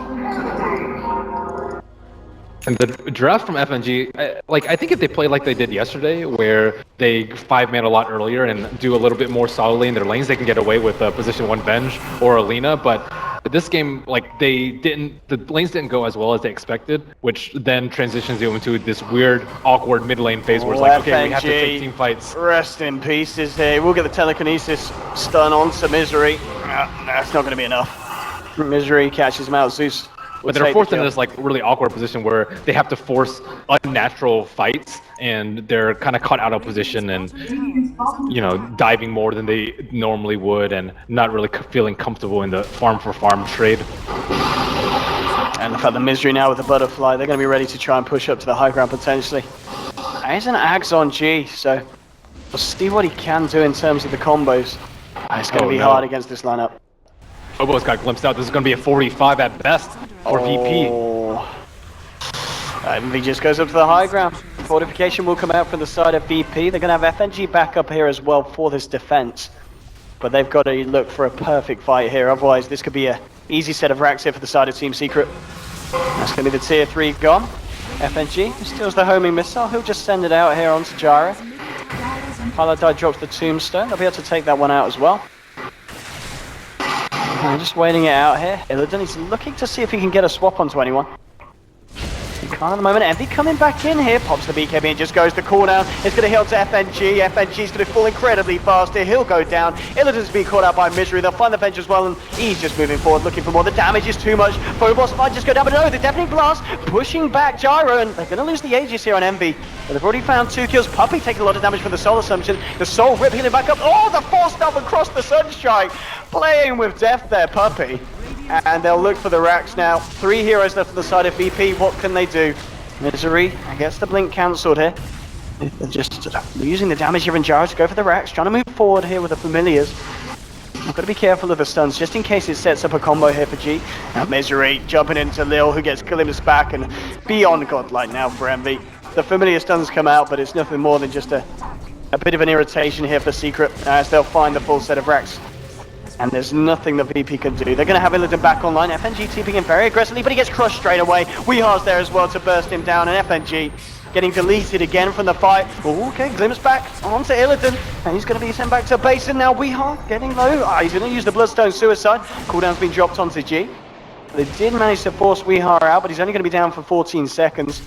And the draft from FNG, I think if they play like they did yesterday, where they 5-man a lot earlier and do a little bit more solidly in their lanes, they can get away with position 1 Venge or Alina. But this game, the lanes didn't go as well as they expected, which then transitions you into this weird, awkward mid lane phase where it's like, okay, we have to take team fights. Rest in pieces here. We'll get the telekinesis stun onto Misery. That's not going to be enough. Misery catches him out. Zeus. But they're forced into this really awkward position where they have to force unnatural fights, and they're kind of caught out of position and, diving more than they normally would, and not really feeling comfortable in the farm for farm trade. And the fact that Misery now with the butterfly, they're going to be ready to try and push up to the high ground potentially. There's an Axe on G, so we'll see what he can do in terms of the combos. It's going to be hard against this lineup. Bobo's got glimpsed out. This is going to be a 45 at best for VP. MV just goes up to the high ground. Fortification will come out from the side of VP. They're going to have FNG back up here as well for this defense. But they've got to look for a perfect fight here. Otherwise, this could be an easy set of racks here for the side of Team Secret. That's going to be the tier 3 gone. FNG steals the homing missile. He'll just send it out here onto Jara. Paladai drops the tombstone. They'll be able to take that one out as well. Just waiting it out here. Illidan, he's looking to see if he can get a swap onto anyone. He can't at the moment. Envy coming back in here. Pops the BKB and just goes the cooldown. It's going to hit onto FNG. FNG's going to fall incredibly fast here. He'll go down. Illidan's being caught out by Misery. They'll find the Venge as well, and he's just moving forward, looking for more. The damage is too much. Phobos might just go down, but no, the Deafening Blast pushing back Gyro, and they're going to lose the Aegis here on Envy. But they've already found 2 kills. Puppey taking a lot of damage from the Soul Assumption. The Soul Rip healing back up. Oh, the force stuff across the Sunstrike. Playing with death there, Puppey. And they'll look for the racks now. 3 heroes left on the side of VP. What can they do? Misery gets the blink cancelled here. They're just using the damage here in Jara to go for the racks. Trying to move forward here with the Familiars. I've got to be careful of the stuns just in case it sets up a combo here for G. Now Misery jumping into Lil, who gets glimpsed back, and beyond godlike now for Envy. The Familiar stuns come out, but it's nothing more than just a bit of an irritation here for Secret as they'll find the full set of racks. And there's nothing the VP can do. They're going to have Illidan back online. FNG TPing in very aggressively, but he gets crushed straight away. Weehar's there as well to burst him down, and FNG getting deleted again from the fight. Oh, okay, glimpse back onto Illidan, and he's going to be sent back to base, and now Weehar getting low. He's going to use the Bloodstone Suicide. Cooldown's been dropped onto G. They did manage to force Weehar out, but he's only going to be down for 14 seconds.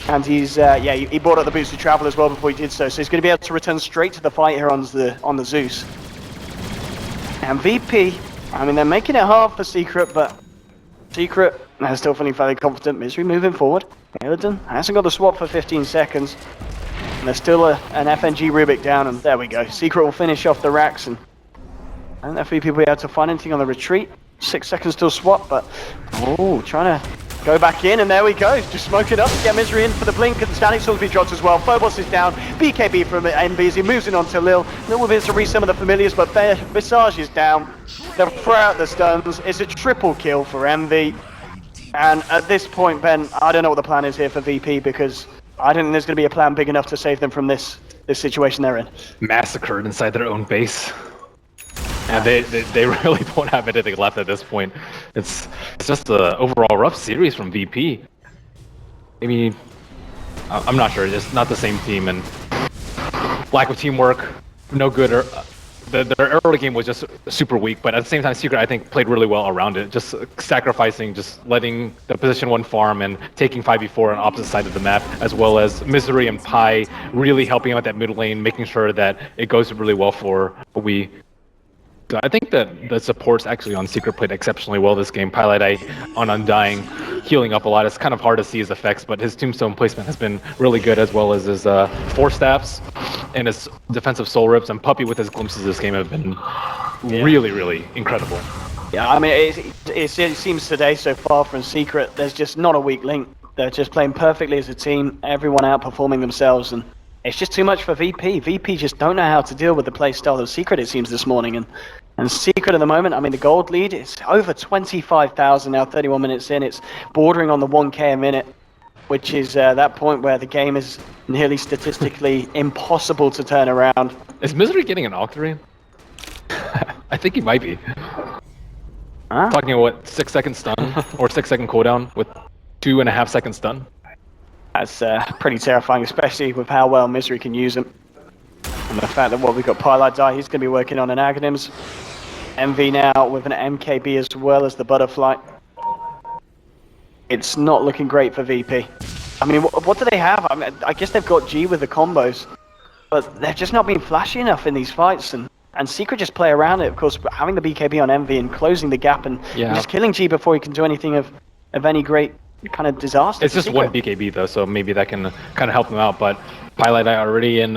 And he's, he brought up the boost to travel as well before he did so he's going to be able to return straight to the fight here on the Zeus. And VP, they're making it hard for Secret, but Secret is still feeling fairly confident. Misery moving forward. Illidan hasn't got the swap for 15 seconds. And there's still an FNG Rubik down, and there we go. Secret will finish off the racks, and I don't know if VP will be able to find anything on the retreat. 6 seconds till swap, but trying to go back in, and there we go. Just smoke it up to get Misery in for the blink, and the Static Sword's been dropped as well. Phobos is down. BKB from NB as he moves in onto Lil. Lil will be able to reach some of the Familiars, but Visage is down. They'll throw out the stuns. It's a triple kill for Envy. And at this point, Ben, I don't know what the plan is here for VP, because I don't think there's going to be a plan big enough to save them from this situation they're in. Massacred inside their own base. And they really don't have anything left at this point. It's just an overall rough series from VP. I mean, I'm not sure. It's not the same team, and lack of teamwork, no good. Their early game was just super weak, but at the same time, Secret, I think, played really well around it. Just sacrificing, just letting the position 1 farm and taking 5v4 on opposite side of the map, as well as Misery and Pi really helping out that mid lane, making sure that it goes really well for we. I think that the supports actually on Secret played exceptionally well this game. Pilot Eye on Undying, healing up a lot. It's kind of hard to see his effects, but his Tombstone placement has been really good, as well as his Force Staffs and his defensive Soul Rips, and Puppey with his glimpses this game have been really, really incredible. Yeah, I mean, it seems today so far from Secret, there's just not a weak link. They're just playing perfectly as a team, everyone outperforming themselves, and it's just too much for VP. VP just don't know how to deal with the play style of Secret, it seems, this morning. And Secret at the moment, I mean, the gold lead is over 25,000 now, 31 minutes in. It's bordering on the 1K a minute, which is that point where the game is nearly statistically impossible to turn around. Is Misery getting an Octarine? I think he might be. Huh? Talking about what, 6-second stun or 6-second cooldown with 2.5 seconds stun. That's pretty terrifying, especially with how well Misery can use him. And the fact that we've got Pilot Die, he's going to be working on an Aghanims. MV now with an MKB as well as the Butterfly. It's not looking great for VP. I mean, what do they have? I mean, I guess they've got G with the combos, but they've just not been flashy enough in these fights. And Secret just play around it, of course, having the BKB on MV and closing the gap and just killing G before he can do anything of any great kind of disaster. It's just one BKB though, so maybe that can kind of help them out, but Pilot Eye already in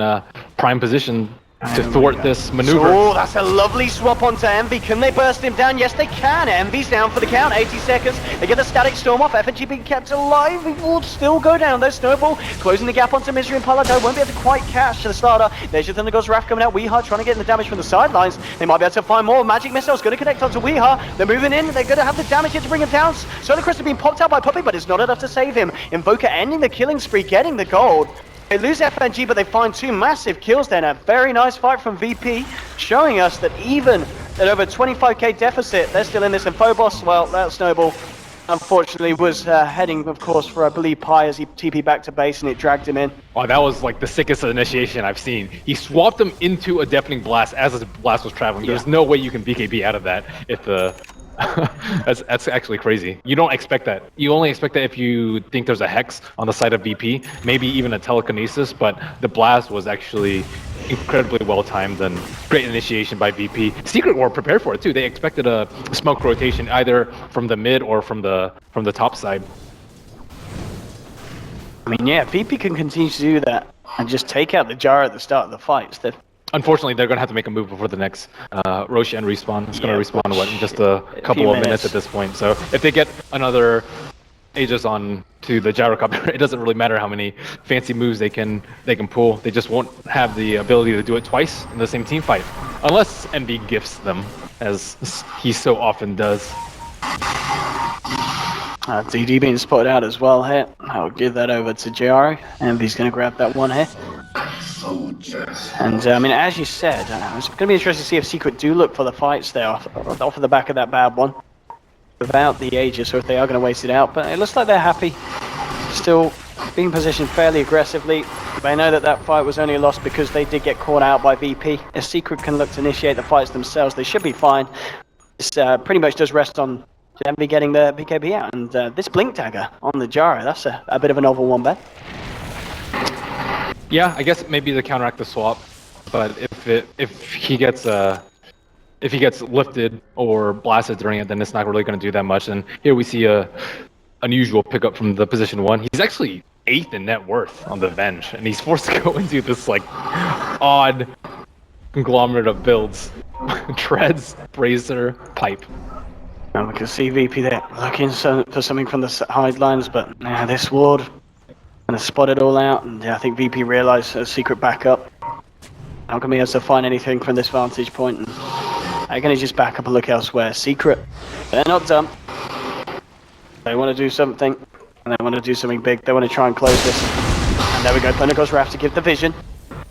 prime position to thwart this maneuver. Oh, that's a lovely swap onto Envy. Can they burst him down? Yes, they can. Envy's down for the count. 80 seconds. They get the static storm off. FNG being kept alive. He will still go down. There's Snowball closing the gap onto Misery and Palado. Won't be able to quite catch the starter. There's your Thunder Ghost Wrath coming out. Weeha trying to get in the damage from the sidelines. They might be able to find more. Magic Missile's going to connect onto Weeha. They're moving in. They're going to have the damage here to bring him down. Solar Crystal being popped out by Puppey, but it's not enough to save him. Invoker ending the killing spree, getting the gold. They lose FNG, but they find two massive kills then. A very nice fight from VP, showing us that even at over 25k deficit, they're still in this. And Phobos, well, that Snowball, unfortunately, was heading, of course, for, I believe, Pi as he TP back to base, and it dragged him in. Oh, that was like the sickest initiation I've seen. He swapped him into a Deafening Blast as his blast was traveling. There's no way you can BKB out of that if the... that's actually crazy. You don't expect that. You only expect that if you think there's a Hex on the side of VP, maybe even a Telekinesis, but the blast was actually incredibly well timed and great initiation by VP. Secret were prepared for it too. They expected a smoke rotation either from the mid or from the top side. I mean, yeah, VP can continue to do that and just take out the jar at the start of the fights. Unfortunately, they're going to have to make a move before the next Roshan respawn. It's going to respawn in just a couple of minutes at this point. So if they get another Aegis on to the gyrocopter, it doesn't really matter how many fancy moves they can pull. They just won't have the ability to do it twice in the same team fight, unless Envy gifts them, as he so often does. DD being spotted out as well here. I'll give that over to Jaro. Envy's going to grab that one here. And I mean, as you said, it's going to be interesting to see if Secret do look for the fights there off of the back of that bad one without the Aegis, or if they are going to waste it out. But it looks like they're happy, still being positioned fairly aggressively. They know that that fight was only a loss because they did get caught out by VP. If Secret can look to initiate the fights themselves, they should be fine. This pretty much does rest on Envy getting the BKB out, and this Blink Dagger on the Jaro, that's a bit of a novel one, Ben. Yeah, I guess maybe to counteract the swap, but if he gets lifted or blasted during it, then it's not really going to do that much. And here we see a unusual pickup from the position 1. He's actually 8th in net worth on the bench, and he's forced to go into this like odd conglomerate of builds: Treads, Bracer, Pipe. And we can see VP there looking for something from the sidelines, but this ward. And they spot it all out, and I think VP realised a Secret backup. How can we able to find anything from this vantage point? And they're going to just back up and look elsewhere. Secret, they're not dumb. They want to do something, and they want to do something big. They want to try and close this. And there we go, Thunder Ghost Wrath to give the vision.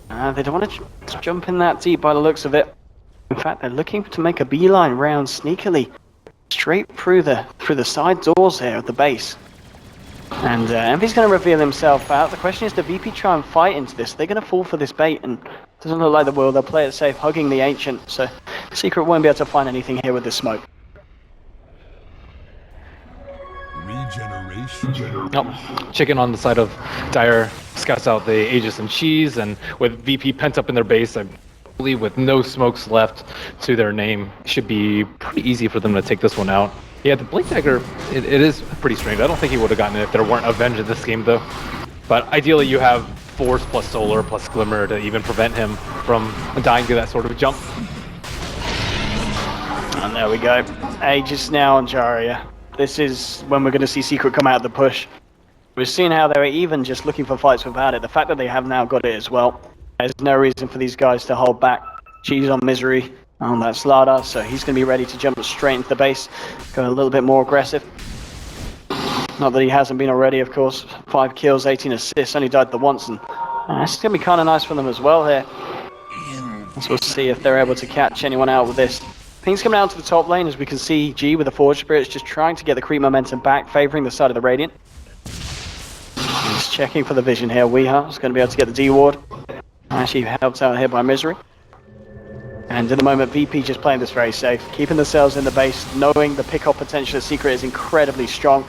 They don't want to jump in that deep by the looks of it. In fact, they're looking to make a beeline round sneakily, straight through the side doors here at the base. And Envy's going to reveal himself out. The question is, do VP try and fight into this? They're going to fall for this bait, and it doesn't look like they will. They'll play it safe, hugging the Ancient. So Secret won't be able to find anything here with this smoke. Regeneration. Oh, Chicken on the side of Dire scouts out the Aegis and Cheese, and with VP pent up in their base, with no smokes left to their name, should be pretty easy for them to take this one out. Yeah, the Blink Dagger, it is pretty strange. I don't think he would have gotten it if there weren't Avenge in this game, though. But ideally, you have Force plus Solar plus Glimmer to even prevent him from dying to that sort of jump. And there we go. Aegis now on Jarya. This is when we're going to see Secret come out of the push. We've seen how they were even just looking for fights without it. The fact that they have now got it as well. There's no reason for these guys to hold back. G's on Misery on that Slardar, so he's going to be ready to jump straight into the base. Go a little bit more aggressive. Not that he hasn't been already, of course. 5 kills, 18 assists, only died the once, and this is going to be kind of nice for them as well here. So we'll see if they're able to catch anyone out with this. Things coming down to the top lane, as we can see G with the Forge Spirits just trying to get the creep momentum back, favouring the side of the Radiant. He's checking for the vision here. Weeha is going to be able to get the D ward. Actually helped out here by Misery. And at the moment, VP just playing this very safe, keeping themselves in the base, knowing the pick-up potential of Secret is incredibly strong.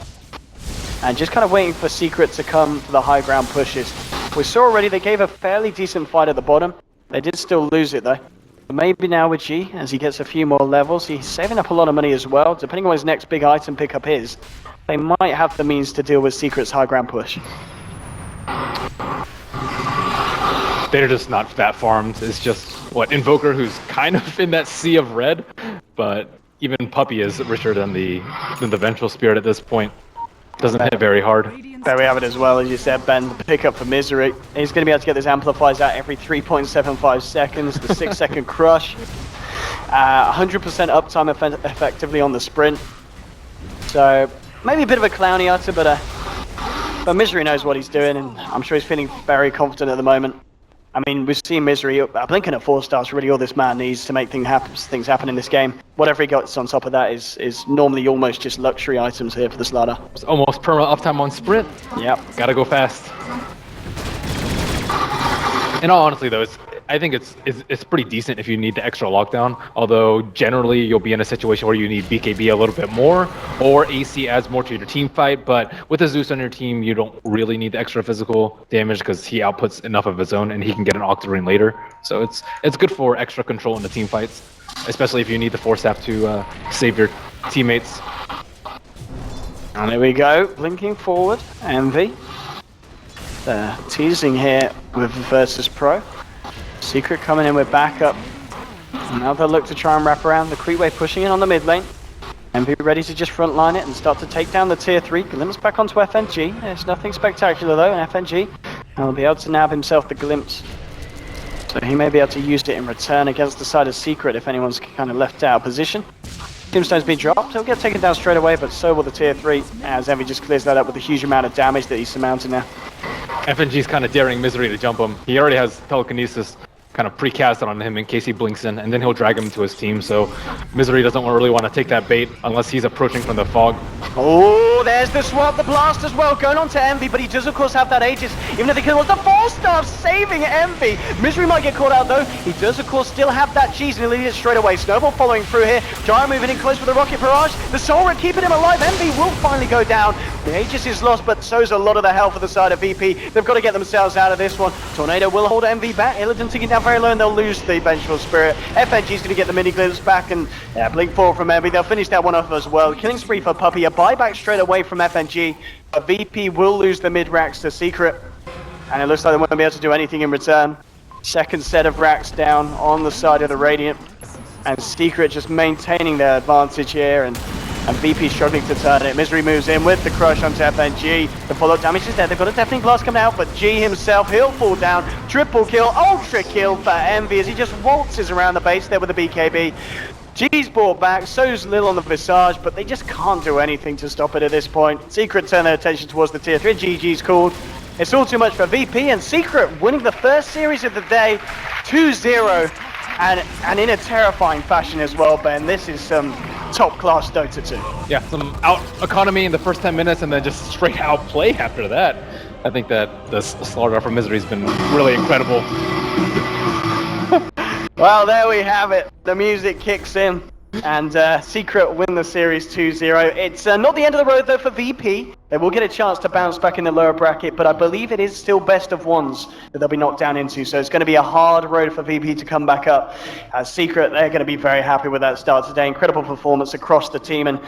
And just kind of waiting for Secret to come for the high ground pushes. We saw already they gave a fairly decent fight at the bottom. They did still lose it though. But maybe now with G, as he gets a few more levels, he's saving up a lot of money as well. Depending on what his next big item pickup is, they might have the means to deal with Secret's high ground push. They're just not that farmed. It's just, what, Invoker, who's kind of in that sea of red, but even Puppy is richer than the Vengeful Spirit at this point. Doesn't hit very hard. There we have it as well, as you said, Ben. The pickup for Misery. He's going to be able to get those amplifiers out every 3.75 seconds. The 6-second crush. 100% uptime effectively on the sprint. So, maybe a bit of a clowny item, but Misery knows what he's doing, and I'm sure he's feeling very confident at the moment. I mean, we've seen Misery, blinking at 4 stars, really all this man needs to make things happen in this game. Whatever he gets on top of that is normally almost just luxury items here for the Slardar. It's almost perma uptime on sprint. Yep. Gotta go fast. In all honesty, though, I think it's pretty decent if you need the extra lockdown. Although generally you'll be in a situation where you need BKB a little bit more, or AC adds more to your team fight. But with a Zeus on your team, you don't really need the extra physical damage because he outputs enough of his own, and he can get an Octarine later. So it's good for extra control in the team fights, especially if you need the Force Staff to save your teammates. And there we go, blinking forward, Envy. They're teasing here with Virtus.Pro. Secret coming in with backup. Now they'll look to try and wrap around. The creep wave pushing in on the mid lane. Envy ready to just frontline it and start to take down the tier 3. Glimpse back onto FNG. There's nothing spectacular though in FNG. And will be able to nab himself the glimpse. So he may be able to use it in return against the side of Secret if anyone's kind of left out of position. Tombstone's been dropped. He'll get taken down straight away, but so will the tier 3 as Envy just clears that up with a huge amount of damage that he's surmounting now. FNG's kind of daring Misery to jump him. He already has telekinesis kind of precast on him in case he blinks in, and then he'll drag him into his team. So Misery doesn't really want to take that bait unless he's approaching from the fog. Oh, there's the swap, the blast as well, going on to Envy, but he does of course have that Aegis, even if he kills the 4-star, saving Envy. Misery might get caught out though. He does of course still have that cheese, and he'll lead it straight away. Snowball following through here. Gyro moving in close with the rocket barrage. The Soul Ring keeping him alive. Envy will finally go down. The Aegis is lost, but so's a lot of the health for the side of VP. They've got to get themselves out of this one. Tornado will hold Envy back. Illidan taking down very low, and they'll lose the Vengeful Spirit. FNG's going to get the mini glimpse back, and blink forward from Envy. They'll finish that one off as well. Killing spree for Puppy. A buyback straight away from FNG. But VP will lose the mid racks to Secret, and it looks like they won't be able to do anything in return. Second set of racks down on the side of the Radiant, and Secret just maintaining their advantage here, and VP struggling to turn it. Misery moves in with the crush onto FNG. The follow-up damage is there. They've got a deafening blast coming out, but G himself, he'll fall down. Triple kill, ultra kill for Envy as he just waltzes around the base there with the BKB. G's brought back, so's Lil on the Visage, but they just can't do anything to stop it at this point. Secret turn their attention towards the tier 3. GG's called. It's all too much for VP, and Secret winning the first series of the day, 2-0, and in a terrifying fashion as well, Ben. This is some top-class Dota 2. Yeah, some out economy in the first 10 minutes and then just straight out play after that. I think that the Slardar from Misery has been really incredible. Well, there we have it. The music kicks in. And Secret win the series 2-0. It's not the end of the road, though, for VP. They will get a chance to bounce back in the lower bracket, but I believe it is still best of ones that they'll be knocked down into. So it's going to be a hard road for VP to come back up. Secret, they're going to be very happy with that start today. Incredible performance across the team. And